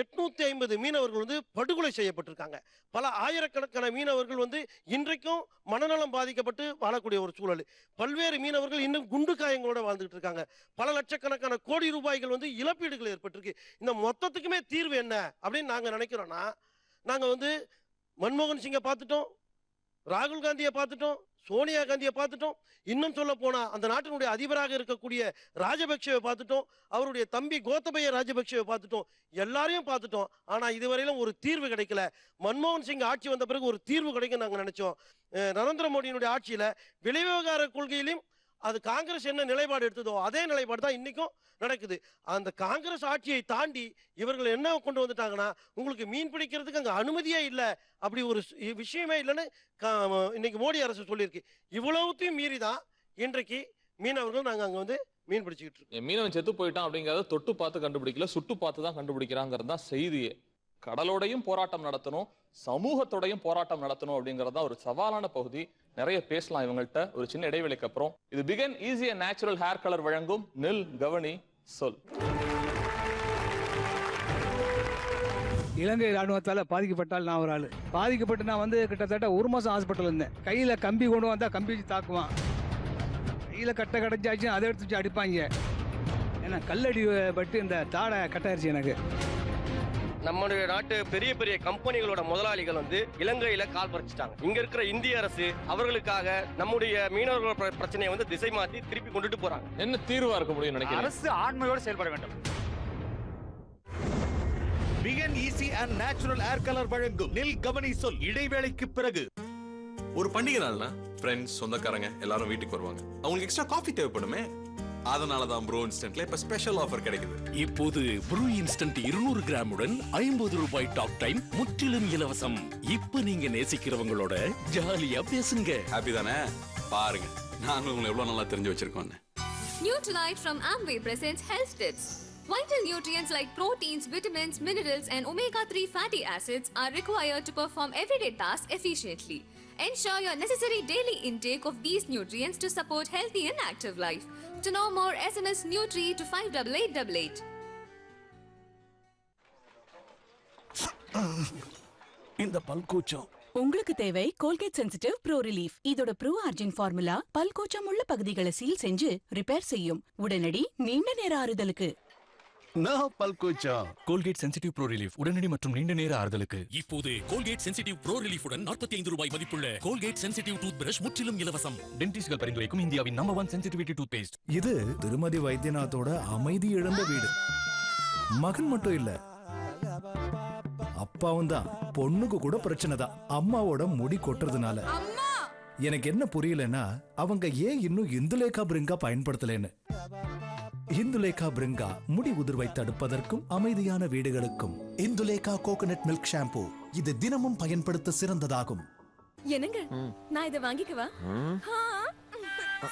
850 மீனவர்கள் வந்து படுகொலை செய்யப்பட்டிருக்காங்க. பல ஆயிரக்கணக்கான மீனவர்கள் வந்து இன்றைக்கும் மனநலம் பாதிக்கப்பட்டு வாழக்கூடிய ஒரு சூழல். பல்வேறு மீனவர்கள் இன்னும் குண்டு காயங்களோட வாழ்ந்துட்டு இருக்காங்க. பல லட்சக்கணக்கான கோடி ரூபாய்கள் வந்து இழப்பீடுகள் ஏற்பட்டிருக்கு. இந்த மொத்தத்துக்குமே தீர்வு என்ன அப்படின்னு நாங்கள் நினைக்கிறோம்னா, நாங்கள் வந்து மன்மோகன் சிங்கை பார்த்துட்டோம், ராகுல் காந்தியை பார்த்துட்டோம், சோனியா காந்தியை பார்த்துட்டோம், இன்னும் சொல்ல போனா அந்த நாட்டினுடைய அதிபராக இருக்கக்கூடிய ராஜபக்சேவை பார்த்துட்டோம், அவருடைய தம்பி கோத்தபய ராஜபக்சேவை பார்த்துட்டோம், எல்லாரையும் பார்த்துட்டோம். ஆனா இதுவரையிலும் ஒரு தீர்வு கிடைக்கல. மன்மோகன் சிங் ஆட்சி வந்த பிறகு ஒரு தீர்வு கிடைக்கும் நாங்க நினைச்சோம். நரேந்திர மோடியினுடைய ஆட்சியில விலைவிவகார கொள்கையிலும் அது காங்கிரஸ் என்ன நிலைப்பாடு எடுத்ததோ அதே நிலைப்பாடு தான் இன்னைக்கும் நடக்குது. அந்த காங்கிரஸ் ஆட்சியை தாண்டி இவர்கள் என்ன கொண்டு வந்துட்டாங்கன்னா, உங்களுக்கு மீன் பிடிக்கிறதுக்கு அங்க அனுமதியே இல்லை, அப்படி ஒரு விஷயமே இல்லைன்னு இன்னைக்கு மோடி அரசு சொல்லியிருக்கு. இவ்வளவுத்தையும் மீறி தான் இன்றைக்கு மீனவர்கள் நாங்க அங்க வந்து மீன் பிடிச்சிக்கிட்டு இருக்கோம். மீனவன் செத்து போயிட்டான் அப்படிங்கறத தொட்டு பார்த்து கண்டுபிடிக்கல, சுட்டு பார்த்து தான் கண்டுபிடிக்கிறாங்கிறது தான் செய்தியே. கடலோடையும் போராட்டம் நடத்தணும், சமூகத்தோடையும் போராட்டம் நடத்தணும் அப்படிங்கறது தான் ஒரு சவாலான பகுதி. நிறைய பேசலாம் இவங்கள்ட்ட ஒரு சின்ன இடைவெளிக்கு அப்புறம். இது begin easy and natural hair colour வழங்கும் நில் கவனி சொல். இலங்கை ராணுவத்தால் பாதிக்கப்பட்டால் நான் ஒரு ஆள். பாதிக்கப்பட்டு நான் வந்து கிட்டத்தட்ட 1 மாதம் ஹாஸ்பிட்டல் இருந்தேன். கையில் கம்பி கொண்டு வந்தால் கம்பி வச்சு தாக்குவான், கையில் கட்டை கடைஞ்சாச்சு அதை எடுத்து வச்சு அடிப்பாங்க. ஏன்னா கல்லடி பட்டு இந்த தாடை கட்டாயிருச்சு எனக்கு. நம்முடைய நாட்டு பெரிய பெரிய கம்பெனிகளோட முதலாளிகள் வந்து இலங்கையில கால் பறிச்சிட்டாங்க. இங்க இருக்கிற இந்திய அரசு அவர்களுக்காக நம்முடைய மீனவர்களோட பிரச்சனையை வந்து திசை மாத்தி திருப்பி கொண்டுட்டு போறாங்க. என்ன தீர்வா இருக்க முடியும் நினைக்கிறேன்? அரசு ஆண்மையோடு செயல்பட வேண்டும். Begin easy and natural hair colour வழங்கும் நில் கவனி சொல் இடைவேளைக்கு பிறகு. ஒரு பண்டிகை நாள்னா ஃப்ரெண்ட்ஸ் சொந்தக்காரங்க எல்லாரும் வீட்டுக்கு வருவாங்க. அவங்களுக்கு எக்ஸ்ட்ரா காஃபி தேவைப்படுமே, அதனாலதான் ப்ரூ இன்ஸ்டன்ட்ல இப்ப ஸ்பெஷல் ஆஃபர் கிடைக்குது. இப்போது ப்ரூ இன்ஸ்டன்ட் 200 கிராமுடன் 50 ரூபாய் டாக் டைம் முற்றிலும் இலவசம். இப்ப நீங்க நேசிக்கிறவங்களோட ஜாலியா பேசுங்க. ஹாப்பி தானே? பாருங்க நாங்க உங்களை எவ்வளவு நல்லா தெரிஞ்சு வச்சிருக்கோம். Nutrilite from Amway presents Health Tips. Vital nutrients like proteins, vitamins, minerals and omega-3 fatty acids are required to perform everyday tasks efficiently. Ensure your necessary daily intake of these nutrients to support healthy and active life. To know more, SMS Nutri to 58888. இந்த பல்கூச்சம் உங்களுக்கு தேவை Colgate sensitive bro relief. இதோட bro origin formula பல்கூச்சம் உள்ள பகுதிகளை seal செஞ்சு repair செய்யும். உடனடி நீண்ட நேர ஆறுதலுக்கு. கோல்கேட் சென்சிட்டிவ் ப்ரோ ரிலீஃப் உடனடி மற்றும் நீண்ட நேர ஆறுதலுக்கு. இப்போது கோல்கேட் சென்சிட்டிவ் ப்ரோ ரிலீஃப் உடன் 45 ரூபாய் மதிப்புள்ள கோல்கேட் சென்சிட்டிவ் டூத் பிரஷ் முற்றிலும் இலவசம். டென்டிஸ்ட்கள் பரிந்துரைக்கும் இந்தியாவின் நம்பர் 1 சென்சிட்டிவிட்டி டூத் பேஸ்ட். இது திருமதி வைத்தியநாத்தோட அமைதி இழந்த வீடு. மகன் மட்டும் இல்ல, அப்பாவும் தான். பொண்ணுக்கு கூட பிரச்சனை தான், அம்மாவோட முடி கொட்டுறதுனால. எனக்கு என்ன புரியலன்னா, அவங்க ஏன் இன்னும் இந்துலேகா பிரிங்கா பயன்படுத்தலன்னு. இந்துலேகா பிரிங்கா முடி உதிர்வை தடுப்பதற்கும் அமைதியான வீடுகளுக்கும். இந்துலேகா கோகனட் மில்க் ஷாம்பு, இது தினமும் பயன்படுத்த சிறந்ததாகும். என்னங்க, நான் இதை வாங்கிக்கவா?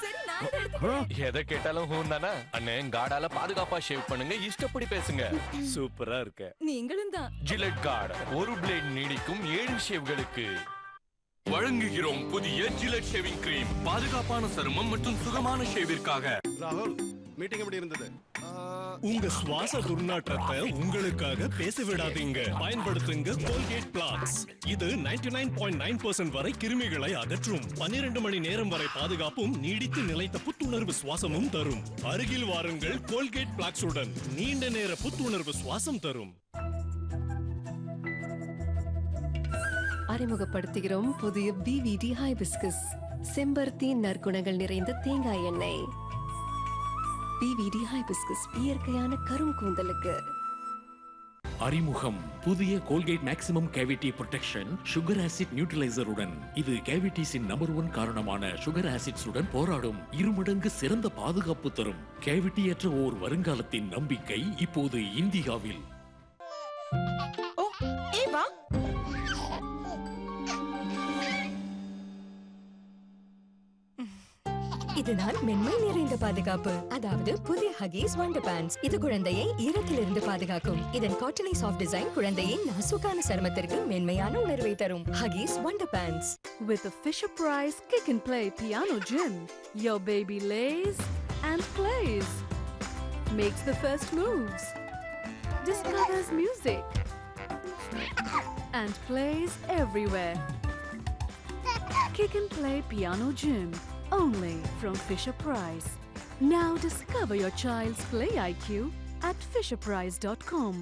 சரி, நான் இதை எடுத்துக்கிறேன். எதை கேட்டாலும் ஹூன் தானே அண்ணே. காடால பாதுகாப்பா ஷேவ் பண்ணுங்க, இஷ்டப்படி பேசுங்க. சூப்பரா இருக்க. நீங்களும் தான். ஜிலெட் கார்டு, ஒரு பிளேட் நீடிக்கும் 7 ஷேவ்களுக்கு வழங்குகிறோம் புதிய ஜிலெட் ஷேவிங் கிரீம். பாதுகாப்பான சருமம் மற்றும் சுகமான ஷேவிற்காக. ராகுல், மீட்டிங் எப்படி இருந்தது? உங்க சுவாச துர்நாற்றத்தை உங்களுக்காக பேச விடாதீங்க. பயன்படுத்துங்க கோல்கேட் பிளாக்ஸ். இது 99.9% வரை கிருமிகளை அகற்றும். 12 மணி நேரம் வரை பாதுகாப்பும் நீடித்து நிலைத்த புத்துணர்வு சுவாசமும் தரும். அருகில் வாருங்கள், கோல்கேட் பிளாக்ஸ் உடன் நீண்ட நேர புத்துணர்வு சுவாசம் தரும். அறிமுகப்படுத்துகிறோம் புதிய BVD ஹைபிஸ்கஸ். செம்பருத்தி நற்குணங்கள் நிறைந்த தேங்காய் எண்ணெய். BVD ஹைபிஸ்கஸ் இயற்கையான கரும் கூந்தலுக்கு. அறிமுகம் புதிய Colgate maximum cavity protection sugar acid neutraliser உடன். இது கேவிட்டிஸின் நம்பர் 1 காரணமான சுகர் ஆசிட்ஸ் உடன் போராடும். 2 மடங்கு சிறந்த பாதுகாப்பு தரும். கேவிட்டியற்ற ஓர் வருங்காலத்தின் நம்பிக்கை இப்போது இந்தியாவில். இதுதான் மென்மை நிறைந்த பாதுகாப்பு. அதாவது புதிய ஹகீஸ் வண்டர் பேண்ட்ஸ். இது குழந்தையை ஈரத்திலிருந்து பாதுகாக்கும். இதன் காட்டனி சாஃப்ட் டிசைன் குழந்தையின் நாசுக்கான சருமத்திற்கு மென்மையான உணர்வை தரும். Huggies wonder pants. With the Fisher Price Kick and Play Piano Gym, your baby lays and plays. makes the first moves, discovers music, and plays everywhere. Kick and Play Piano Gym, only from Fisher-Price. Now discover your child's play IQ at fisherprice.com.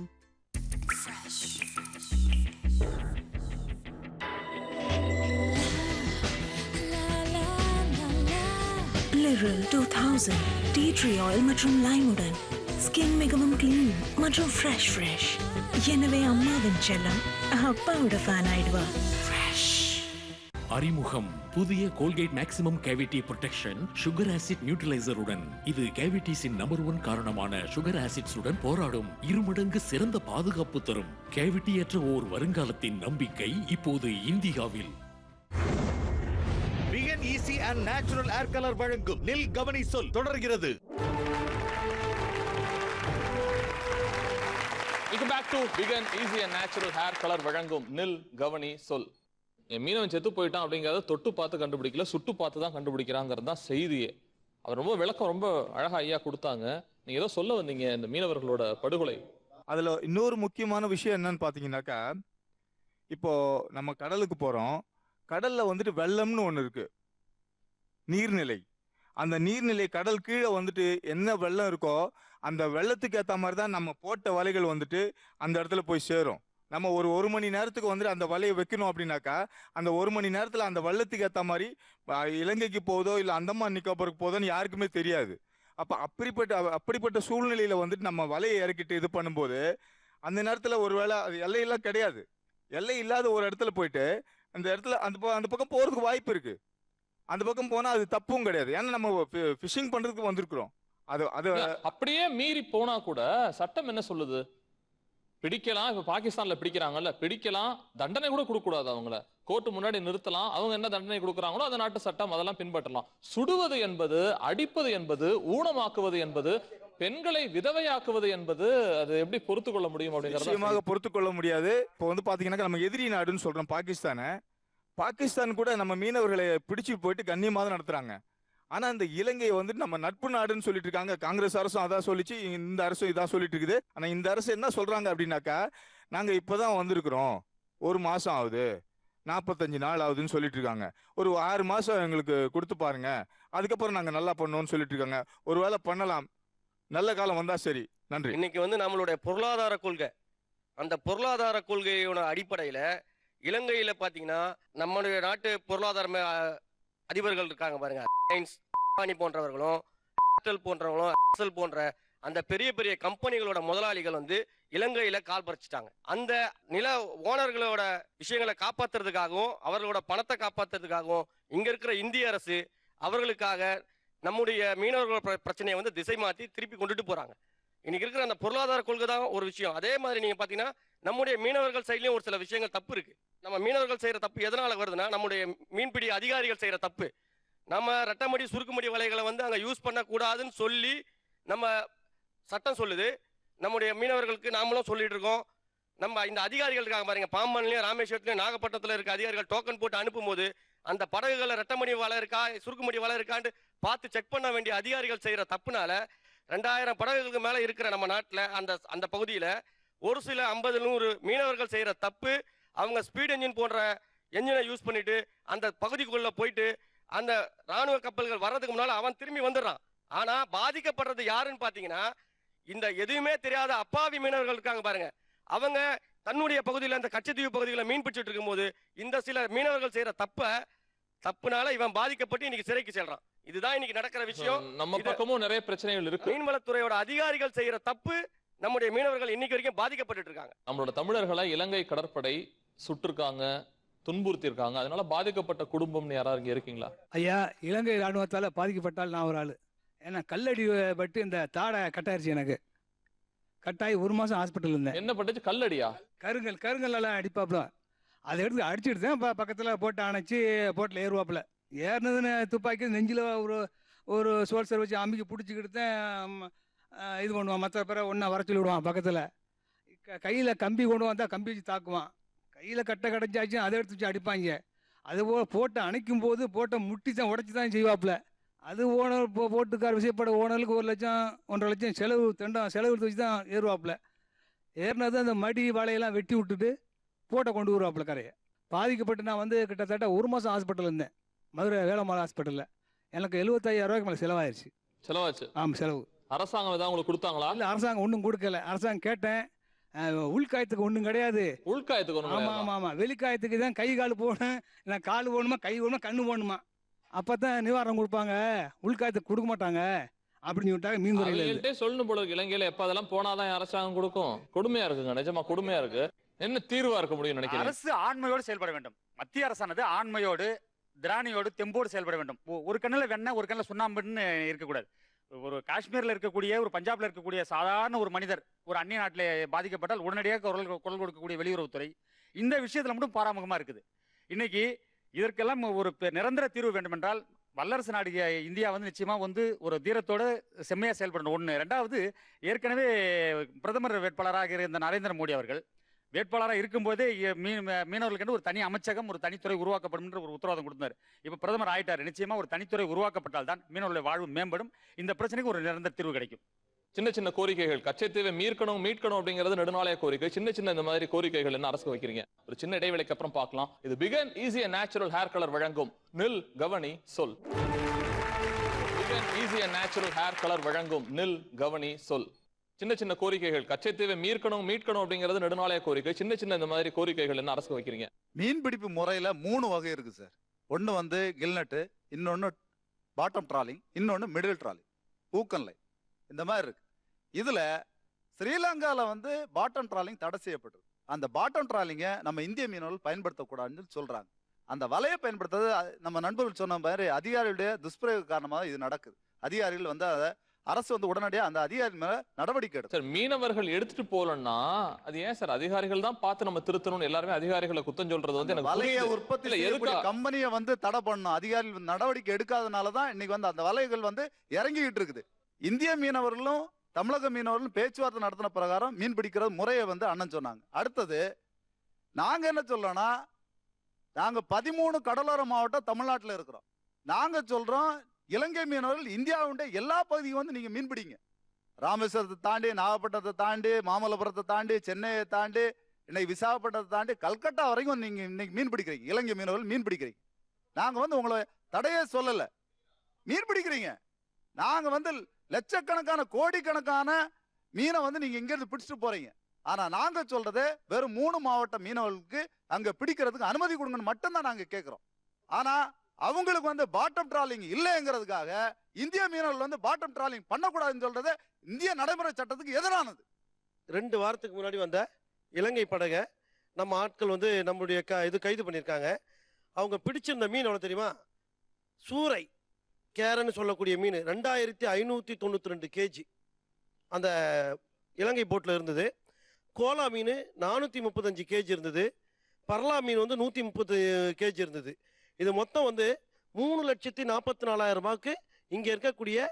Literal 2000 Tea Tree Oil மற்றும் லைமுடன் skin மிகவும் clean மற்றும் fresh. எனவே அம்மாவின் செல்லம் அப்பாவோட fan ஆயிடுவா. அறிமுகம் புதிய Colgate maximum cavity protection sugar acid நியூட்ரலைசருடன். இது கேவிட்டிஸின் நம்பர் 1 காரணமான சுகர் ஆசிட்ஸ் உடன் போராடும். 2 மடங்கு சிறந்த பாதுகாப்பு தரும் கேவிட்டியற்ற ஓர் வருங்காலத்தின் நம்பிக்கை இப்போது இந்தியாவில். Vegan easy and natural air colour வழங்கும் நில் கவனி சொல் தொடர்கிறது. Welcome back to Vegan Easy and Natural Hair Color வழங்கும் நில் கவனி சொல். என் மீனவன் செத்து போயிட்டான் அப்படிங்கறத தொட்டு பார்த்து கண்டுபிடிக்கல, சுட்டு பார்த்து தான் கண்டுபிடிக்கிறாங்கிறது தான் செய்தியே. அவர் ரொம்ப விளக்கம் ரொம்ப அழகா ஐயா கொடுத்தாங்க. நீங்க ஏதோ சொல்ல வந்தீங்க இந்த மீனவர்களோட படுகொலை. அதுல இன்னொரு முக்கியமான விஷயம் என்னன்னு பாத்தீங்கன்னாக்கா, இப்போ நம்ம கடலுக்கு போறோம், கடல்ல வந்துட்டு வெள்ளம்னு ஒண்ணு இருக்கு, நீர்நிலை. அந்த நீர்நிலை கடல் கீழே வந்துட்டு என்ன வெள்ளம் இருக்கோ அந்த வெள்ளத்துக்கு ஏற்ற மாதிரி தான் நம்ம போட்ட வலைகள் வந்துட்டு அந்த இடத்துல போய் சேரும். நம்ம ஒரு மணி நேரத்துக்கு வந்துட்டு அந்த வலையை வைக்கணும் அப்படின்னாக்கா அந்த 1 மணி நேரத்தில் அந்த வெள்ளத்துக்கு ஏற்ற மாதிரி இலங்கைக்கு போதோ இல்லை அந்தமான் நிக்கோபருக்கு போதோன்னு யாருக்குமே தெரியாது. அப்போ அப்படிப்பட்ட சூழ்நிலையில வந்துட்டு நம்ம வலையை இறக்கிட்டு இது பண்ணும்போது அந்த நேரத்தில் ஒருவேளை அது எல்லையெல்லாம் கிடையாது, எல்லை இல்லாத ஒரு இடத்துல போயிட்டு அந்த இடத்துல அந்த பக்கம் போகிறதுக்கு வாய்ப்பு இருக்கு. அந்த பக்கம் போனால் அது தப்பும் கிடையாது, ஏன்னா நம்ம ஃபிஷிங் பண்ணுறதுக்கு வந்திருக்கிறோம். அது அப்படியே மீறி போனா கூட சட்டம் என்ன சொல்லுது? பிடிக்கலாம். இப்ப பாகிஸ்தான்ல பிடிக்கிறாங்கல்ல, பிடிக்கலாம், தண்டனை கூட கொடுக்க கூடாது. அவங்கள கோர்ட்டு முன்னாடி நிறுத்தலாம், அவங்க என்ன தண்டனை கொடுக்குறாங்களோ அந்த நாட்டு சட்டம் அதெல்லாம் பின்பற்றலாம். சுடுவது என்பது, அடிப்பது என்பது, ஊனமாக்குவது என்பது, பெண்களை விதவையாக்குவது என்பது அது எப்படி பொறுத்து கொள்ள முடியும் அப்படிங்கறது நிச்சயமாக பொறுத்து கொள்ள முடியாது. இப்போ வந்து பாத்தீங்கன்னா நம்ம எதிரி நாடுன்னு சொல்றோம் பாகிஸ்தான் கூட நம்ம மீனவர்களை பிடிச்சு போயிட்டு கண்ணியமாக தான் நடத்துறாங்க. ஆனா இந்த இலங்கையை வந்துட்டு நம்ம நட்பு நாடுன்னு சொல்லிட்டு இருக்காங்க. காங்கிரஸ் அரசும் அதான் சொல்லிச்சு, இந்த அரசும் இதான் சொல்லிட்டு இருக்குது. ஆனா இந்த அரசு என்ன சொல்றாங்க அப்படின்னாக்கா, நாங்க இப்பதான் வந்திருக்கிறோம், 1 மாசம் ஆகுது, 45 நாள் ஆகுதுன்னு சொல்லிட்டு இருக்காங்க. ஒரு 6 மாசம் எங்களுக்கு கொடுத்து பாருங்க, அதுக்கப்புறம் நாங்க நல்லா பண்ணோம்னு சொல்லிட்டு இருக்காங்க. ஒருவேளை பண்ணலாம், நல்ல காலம் வந்தா சரி. நன்றி. இன்னைக்கு வந்து நம்மளுடைய பொருளாதார கொள்கை, அந்த பொருளாதார கொள்கையோட அடிப்படையில இலங்கையில பாத்தீங்கன்னா நம்மளுடைய நாட்டு பொருளாதார அதிபர்கள் இருக்காங்க பாருங்க, அம்பானி போன்றவர்களும் போன்றவங்களும் போன்ற அந்த பெரிய பெரிய கம்பெனிகளோட முதலாளிகள் வந்து இலங்கையில கால் பறிச்சிட்டாங்க. அந்த நில ஓனர்களோட விஷயங்களை காப்பாத்துறதுக்காகவும் அவர்களோட பணத்தை காப்பாத்துறதுக்காகவும் இங்க இருக்கிற இந்திய அரசு அவர்களுக்காக நம்முடைய மீனவர்களோட பிரச்சனையை வந்து திசை மாத்தி திருப்பி கொண்டுட்டு போறாங்க. இன்னைக்கு இருக்கிற அந்த பொருளாதார கொள்கை தான் ஒரு விஷயம். அதே மாதிரி நீங்க பாத்தீங்கன்னா நம்முடைய மீனவர்கள் சைட்லயும் ஒரு சில விஷயங்கள் தப்பு இருக்கு. நம்ம மீனவர்கள் செய்யற தப்பு எதனால வருதுன்னா, நம்முடைய மீன்பிடி அதிகாரிகள் செய்யற தப்பு. நம்ம ரெட்டமடி சுருக்குமடி வலைகளை வந்து அங்க யூஸ் பண்ண கூடாதுன்னு சொல்லி நம்ம சட்டம் சொல்லுது. நம்முடைய மீனவர்களுக்கு நாமளும் சொல்லிட்டு இருக்கோம். நம்ம இந்த அதிகாரிகள் இருக்காங்க பாருங்க, பாம்பன்லயும் ராமேஸ்வரத்துலயும் நாகப்பட்டினத்துல இருக்க அதிகாரிகள் டோக்கன் போட்டு அனுப்பும் போது அந்த படகுகளை ரெட்டமடி வலை இருக்கா சுருக்குமடி வலை இருக்கான்னு பார்த்து செக் பண்ண வேண்டிய அதிகாரிகள் செய்யற தப்புனால 2000 படகுகளுக்கு மேல இருக்கிற நம்ம நாட்டுல அந்த பகுதியில ஒரு சில 50-100 மீனவர்கள் செய்யற தப்பு. அவங்க ஸ்பீட் என்ஜின் போன்ற என்ஜினை யூஸ் பண்ணிட்டு அந்த பகுதிக்குள்ள போயிட்டு அந்த ராணுவ கப்பல்கள் வர்றதுக்கு முன்னால அவன் திரும்பி வந்துடுறான். ஆனா பாதிக்கப்படுறது யாருன்னு பாத்தீங்கன்னா, இந்த எதுவுமே தெரியாத அப்பாவி மீனவர்கள் இருக்காங்க பாருங்க. அவங்க தன்னுடைய பகுதியில் அந்த கச்சத்தீவு பகுதியில் மீன் பிடிச்சிட்டு இருக்கும் போது இந்த சில மீனவர்கள் செய்யற தப்புனால இவன் பாதிக்கப்பட்டு இன்னைக்கு சிறைக்கு செல்றான். இதுதான் இன்னைக்கு நடக்கிற விஷயம். நம்ம பக்கமும் நிறைய பிரச்சனைகள் இருக்கு. மீன்வளத்துறையோட அதிகாரிகள் செய்யற தப்பு நம்முடைய மீனவர்கள் இன்னைக்கு வரைக்கும் பாதிக்கப்பட்டு இருக்காங்க. நம்மளோட தமிழர்களை இலங்கை கடற்படை சுட்டிருக்காங்க, துன்புறுத்திருக்காங்க. அதனால பாதிக்கப்பட்ட குடும்பம்னு யாராவது இங்க இருக்கீங்களா? ஐயா, இலங்கை ராணுவத்தால பாதிக்கப்பட்டால் நான் ஒரு ஆளு. ஏன்னா கல்லடி பட்டு இந்த தாடை கட்டாயிருச்சு, எனக்கு கட்டாயி 1 மாசம் ஹாஸ்பிட்டல் இருந்தேன். என்ன பட்டுச்சு? கல்லடியா? கருங்கல் எல்லாம் அடிப்பாப்புல. அதை எடுத்து அடிச்சுட்டு தான் பக்கத்தில் போட்டு அணைச்சி போட்டில் ஏறுவாப்புல. ஏறினதுன்னு துப்பாக்கி நெஞ்சில் ஒரு சோல்சர் வச்சு அம்பிக்கு பிடிச்சிக்கிட்டு தான் இது பண்ணுவான். மற்ற பேரை ஒன்றா வர சொல்லி விடுவான். பக்கத்தில் கையில் கம்பி கொண்டு வந்தால் கம்பி வச்சு தாக்குவான். கையில் கட்டை கடைஞ்சாச்சும் அதை எடுத்து வச்சு அடிப்பாங்க. அதுபோல் போட்டை அணைக்கும் போது போட்டை முட்டி தான் உடச்சி தான் செய்வாப்புல. அது ஓனர் இப்போ போட்டுக்கார விசைப்பட ஓனருக்கு 1 லட்சம் 1.5 லட்சம் செலவு எடுத்து வச்சு தான் ஏறுவாப்புல. ஏறினது அந்த மடி வாழையெல்லாம் வெட்டி விட்டுட்டு போட்டை கொண்டு வருவாப்புல கரையை. பாதிக்கப்பட்டு நான் வந்து கிட்டத்தட்ட 1 மாதம் ஹாஸ்பிட்டல் இருந்தேன், மதுரை வேலம்மாள் ஹாஸ்பிட்டலில். எனக்கு 75,000 ரூபாய்க்கு மேலே செலவாயிருச்சு. செலவாச்சு? ஆமாம், செலவு. அரசாங்கம் ஏதாவது உங்களுக்கு கொடுத்தாங்களா? இல்லை, அரசாங்கம் ஒன்றும் கொடுக்கல. அரசாங்கம் கேட்டேன், உள்காயத்துக்கு ஒன்றும் கிடையாது. உள்காயத்துக்கு? ஆமாம் ஆமாம் ஆமாம், வெளிக்காயத்துக்கு தான் கை கால் போகணும், இல்லை கால் போகணுமா, கை போகணுமா, கண்ணு போகணுமா, அப்போ தான் நிவாரணம் கொடுப்பாங்க, உள்காயத்துக்கு கொடுக்க மாட்டாங்க அப்படின்னு சொல்லிட்டாங்க. மீன் துறையில சொல்லணும் போல இருக்கு. இலங்கையில எப்ப அதெல்லாம் போனாதான் அரசாங்கம் கொடுக்கும். கொடுமையா இருக்குங்க, நிஜமா கொடுமையா இருக்கு. என்ன தீர்வா இருக்க முடியும் நினைக்கிறேன்? அரசு ஆண்மையோடு செயல்பட வேண்டும். மத்திய அரசானது ஆண்மையோடு திராணியோடு தெம்போடு செயல்பட வேண்டும். ஒரு கண்ணில் வெண்ணெய் ஒரு கண்ணில் சுண்ணாம்புன்னு இருக்கக்கூடாது. ஒரு காஷ்மீர்ல இருக்கக்கூடிய, ஒரு பஞ்சாப்ல இருக்கக்கூடிய சாதாரண ஒரு மனிதர் ஒரு அந்நிய நாட்டில் பாதிக்கப்பட்டால் உடனடியாக குரல் கொடுக்கக்கூடிய வெளியுறவுத்துறை இந்த விஷயத்துல மட்டும் பாராமுகமா இருக்குது. இன்னைக்கு இதற்கெல்லாம் ஒரு நிரந்தர தீர்வு வேண்டும் என்றால் வல்லரசு நாடு இந்தியா வந்து நிச்சயமா வந்து ஒரு தீரத்தோட செம்மையா செயல்படணும். ஒன்று. ரெண்டாவது, ஏற்கனவே பிரதமர் வேட்பாளராக இருந்த நரேந்திர மோடி அவர்கள் வேட்பாளராக இருக்கும்போதே மீனவர்களுக்கு ஒரு தனி அமைச்சகம், ஒரு தனித்துறை உருவாக்கப்படும் என்ற ஒரு உத்தரவாதம் கொடுத்தார். இப்போ பிரதமர் ஆயிட்டார். நிச்சயமா ஒரு தனித்துறை உருவாக்கப்பட்டால் தான் மீனவர்களுடைய வாழ்வு மேம்படும், இந்த பிரச்சனைக்கு ஒரு நிரந்தர தீர்வு கிடைக்கும். சின்ன சின்ன கோரிக்கைகள், கச்சத்தீவை மீட்கணும் அப்படிங்கிறது நெடுநாளைய கோரிக்கை. சின்ன சின்ன இந்த மாதிரி கோரிக்கைகள் என்ன அரசுக்கு வைக்கிறீங்க? ஒரு சின்ன இடைவேளைக்கு அப்புறம் பார்க்கலாம். இது begin easy and natural hair colour வழங்கும் நில் கவனி சொல். Begin easy and natural hair colour வழங்கும் நில் கவனி சொல். சின்ன சின்ன கோரிக்கைகள், கச்சத்தீவை மீட்கணும் அப்படிங்கிறது நெடுநாளைய கோரிக்கை. சின்ன சின்ன இந்த மாதிரி கோரிக்கைகள் என்ன அரசுக்கு வைக்கிறீங்க? மீன்பிடிப்பு முறையில 3 வகை இருக்கு சார். ஒன்னு வந்து கில்நட்டு, இன்னொன்னு பாட்டம் ட்ராலிங், இன்னொன்னு மிடில் ட்ராலிங், ஊக்கன்லை, இந்த மாதிரி இருக்கு. இதுல ஸ்ரீலங்கால வந்து பாட்டம் ட்ராலிங் தடை செய்யப்பட்டிருக்கு. அந்த பாட்டம் ட்ராலிங்கை நம்ம இந்திய மீனவர்கள் பயன்படுத்தக்கூடாதுன்னு சொல்றாங்க. அந்த வலையை பயன்படுத்துறது நம்ம நண்பர்கள் சொன்ன மாதிரி அதிகாரிகளுடைய துஷ்பிரயோக காரணமாக இது நடக்குது. அதிகாரிகள் வந்து அதை அரசு வந்து உடனடியாக அந்த அதிகாரி மேல நடவடிக்கை எடுக்கும். சார், மீனவர்கள் எடுத்துட்டு போலன்னா அது ஏன் சார் அதிகாரிகள் தான் பார்த்து நம்ம திருத்தணும்? எல்லாருமே அதிகாரிகளை குத்தம் சொல்றது வந்து எனக்கு வலையை உற்பத்தி செய்யக்கூடிய கம்பெனியை வந்து தடை பண்ணணும். அதிகாரிகள் நடவடிக்கை எடுக்காதனாலதான் இன்னைக்கு வந்து அந்த வலைகள் வந்து இறங்கிக்கிட்டு இருக்குது. இந்திய மீனவர்களும் தமிழக மீனவர்களும் பேச்சுவார்த்தை நடத்தின பிரகாரம் மீன் பிடிக்கிறது முறையை வந்து அண்ணன் சொன்னாங்க. அடுத்தது நாங்க என்ன சொல்லோம்னா, நாங்க 13 கடலோர மாவட்டம் தமிழ்நாட்டில் இருக்கிறோம். நாங்க சொல்றோம், இலங்கை மீனவர்கள் இந்தியாவுடைய எல்லா பகுதியும் வந்து நீங்க மீன் பிடிங்க. ராமேஸ்வரத்தை தாண்டி, நாகப்பட்டினத்தை தாண்டி, மாமல்லபுரத்தை தாண்டி, சென்னையை தாண்டி, இன்னைக்கு விசாகப்பட்டினத்தை தாண்டி கல்கட்டா வரைக்கும் நீங்க இன்னைக்கு மீன் பிடிக்கிறீங்க. இலங்கை மீனவர்கள் மீன் பிடிக்கிறீங்க. நாங்க வந்து உங்களை தடையே சொல்லல, மீன் பிடிக்கிறீங்க. நாங்க வந்து லட்சக்கணக்கான கோடிக்கணக்கான மீனை வந்து நீங்க இங்க இருந்து பிடிச்சிட்டு போறீங்க. ஆனா நாங்க சொல்றது வெறும் 3 மாவட்ட மீனவர்களுக்கு அங்க பிடிக்கிறதுக்கு அனுமதி கொடுங்கன்னு மட்டும்தான் நாங்க கேட்கிறோம். ஆனா அவங்களுக்கு வந்து பாட்டம் ட்ராலிங் இல்லைங்கிறதுக்காக இந்திய மீனவர்கள் வந்து பாட்டம் ட்ராலிங் பண்ணக்கூடாதுன்னு சொல்றது இந்திய நடைமுறை சட்டத்துக்கு எதிரானது. 2 வாரத்துக்கு முன்னாடி வந்த இலங்கை படகை நம்ம ஆட்கள் வந்து நம்முடைய கைது பண்ணியிருக்காங்க. அவங்க பிடிச்சிருந்த மீன் எவ்வளோ தெரியுமா? சூறை கேரன்னு சொல்லக்கூடிய மீன் 2592 கேஜி அந்த இலங்கை போட்டில் இருந்தது. கோலா மீன் 435 கேஜி இருந்தது. பர்லா மீன் வந்து 130 கேஜி இருந்தது. இது மொத்தம் வந்து 3,44,000 ரூபாய்க்கு இங்கே இருக்கக்கூடிய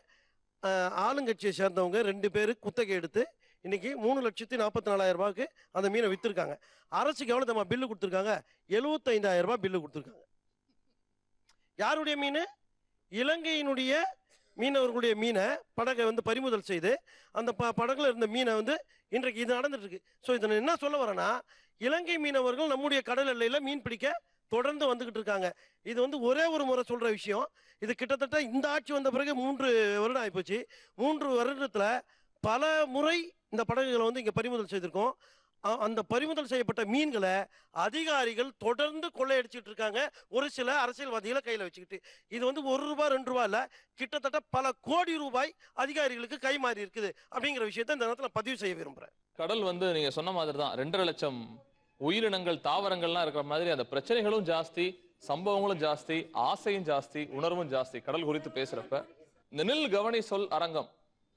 ஆளுங்கட்சியை சேர்ந்தவங்க 2 பேர் குத்தகை எடுத்து இன்னைக்கு 3,44,000 ரூபாய்க்கு அந்த மீனை விற்றுருக்காங்க. அரசுக்கு எவ்வளோ நம்ம பில்லு கொடுத்துருக்காங்க? 75,000 ரூபாய் பில்லு கொடுத்துருக்காங்க. யாருடைய மீன்? இலங்கையினுடைய மீனவர்களுடைய மீனை படகை வந்து பறிமுதல் செய்து அந்த படகுல இருந்த மீனை வந்து இன்றைக்கு இது நடந்துட்டு இருக்கு. ஸோ இதை என்ன சொல்ல வரேன்னா, இலங்கை மீனவர்கள் நம்முடைய கடல் எல்லையில் மீன் பிடிக்க தொடர்ந்து வந்துகிட்டு இருக்காங்க. இது வந்து ஒரே ஒரு முறை சொல்ற விஷயம். இது கிட்டத்தட்ட இந்த ஆட்சி வந்த பிறகு 3 வருடம் ஆகிப்போச்சு. 3 வருடத்துல பல முறை இந்த படகுகளை வந்து இங்க பறிமுதல் செய்திருக்கோம். அந்த பறிமுதல் செய்யப்பட்ட மீன்களை அதிகாரிகள் தொடர்ந்து கொள்ளையடிச்சிட்டு இருக்காங்க, ஒரு சில அரசியல்வாதிகளை கையில வச்சுக்கிட்டு. இது வந்து 1 ரூபாய் 2 ரூபாய் இல்ல, கிட்டத்தட்ட பல கோடி ரூபாய் அதிகாரிகளுக்கு கை மாறி இருக்குது அப்படிங்கிற விஷயத்தை இந்த நேரத்தில் பதிவு செய்ய விரும்புறேன். கடல் வந்து நீங்க சொன்ன மாதிரி தான் 2.5 லட்சம் உயிரினங்கள் தாவரங்கள்லாம் இருக்கிற மாதிரி அந்த பிரச்சனைகளும் ஜாஸ்தி, சம்பவங்களும் ஜாஸ்தி, ஆசையும் ஜாஸ்தி, உணர்வும் ஜாஸ்தி. கடல் குறித்து பேசுறப்ப இந்த நில் கவனி சொல் அரங்கம்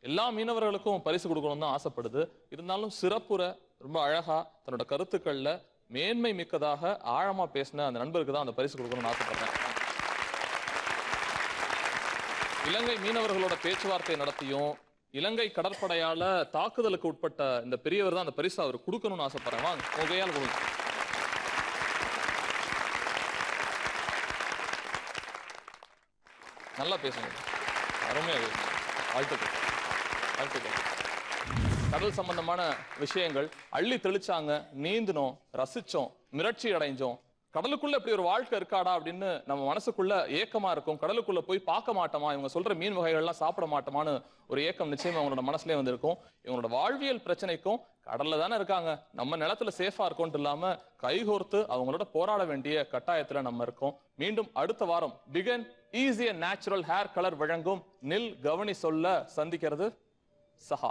எல்லா மீனவர்களுக்கும் பரிசு கொடுக்கணும் தான் ஆசைப்படுது. இருந்தாலும் சிறப்புற ரொம்ப அழகா தன்னோட கருத்துக்கள்ல மேன்மை மிக்கதாக ஆழமா பேசின அந்த நண்பருக்கு தான் அந்த பரிசு கொடுக்கணும்னு ஆசைப்படுறேன். இலங்கை மீனவர்களோட பேச்சுவார்த்தை நடத்தியும் இலங்கை கடற்படையால தாக்குதலுக்கு உட்பட்ட இந்த பெரியவர் தான் அந்த பரிசு அவர் கொடுக்கணும்னு ஆசைப்படுறேன். வாங்க உங்க கையால் கொடுங்க. நல்லா பேசுங்க. அருமையாக வாழ்த்துக்கள் வாழ்த்துக்கள். கடல் சம்பந்தமான விஷயங்கள் அள்ளி தெளிச்சாங்க, நீந்தினோம், ரசிச்சோம், மிரட்சி அடைஞ்சோம். கடலுக்குள்ள இப்படி ஒரு வாழ்க்கை இருக்காடா அப்படின்னு நம்ம மனசுக்குள்ள ஏக்கமா இருக்கும். கடலுக்குள்ள போய் பார்க்க மாட்டோமா, இவங்க சொல்ற மீன் வகைகள்லாம் சாப்பிட மாட்டோமான்னு ஒரு ஏக்கம் நிச்சயமா அவங்களோட மனசுலயே வந்திருக்கும். இவங்களோட வாழ்வியல் பிரச்சனைக்கும் கடல்ல தானே இருக்காங்க, நம்ம நிலத்துல சேஃபா இருக்கோன்ட்டு இல்லாம கைகோர்த்து அவங்களோட போராட வேண்டிய கட்டாயத்துல நம்ம இருக்கோம். மீண்டும் அடுத்த வாரம் begin easy and natural hair colour வழங்கும் நில் கவனி சொல்ல சந்திக்கிறது சஹா.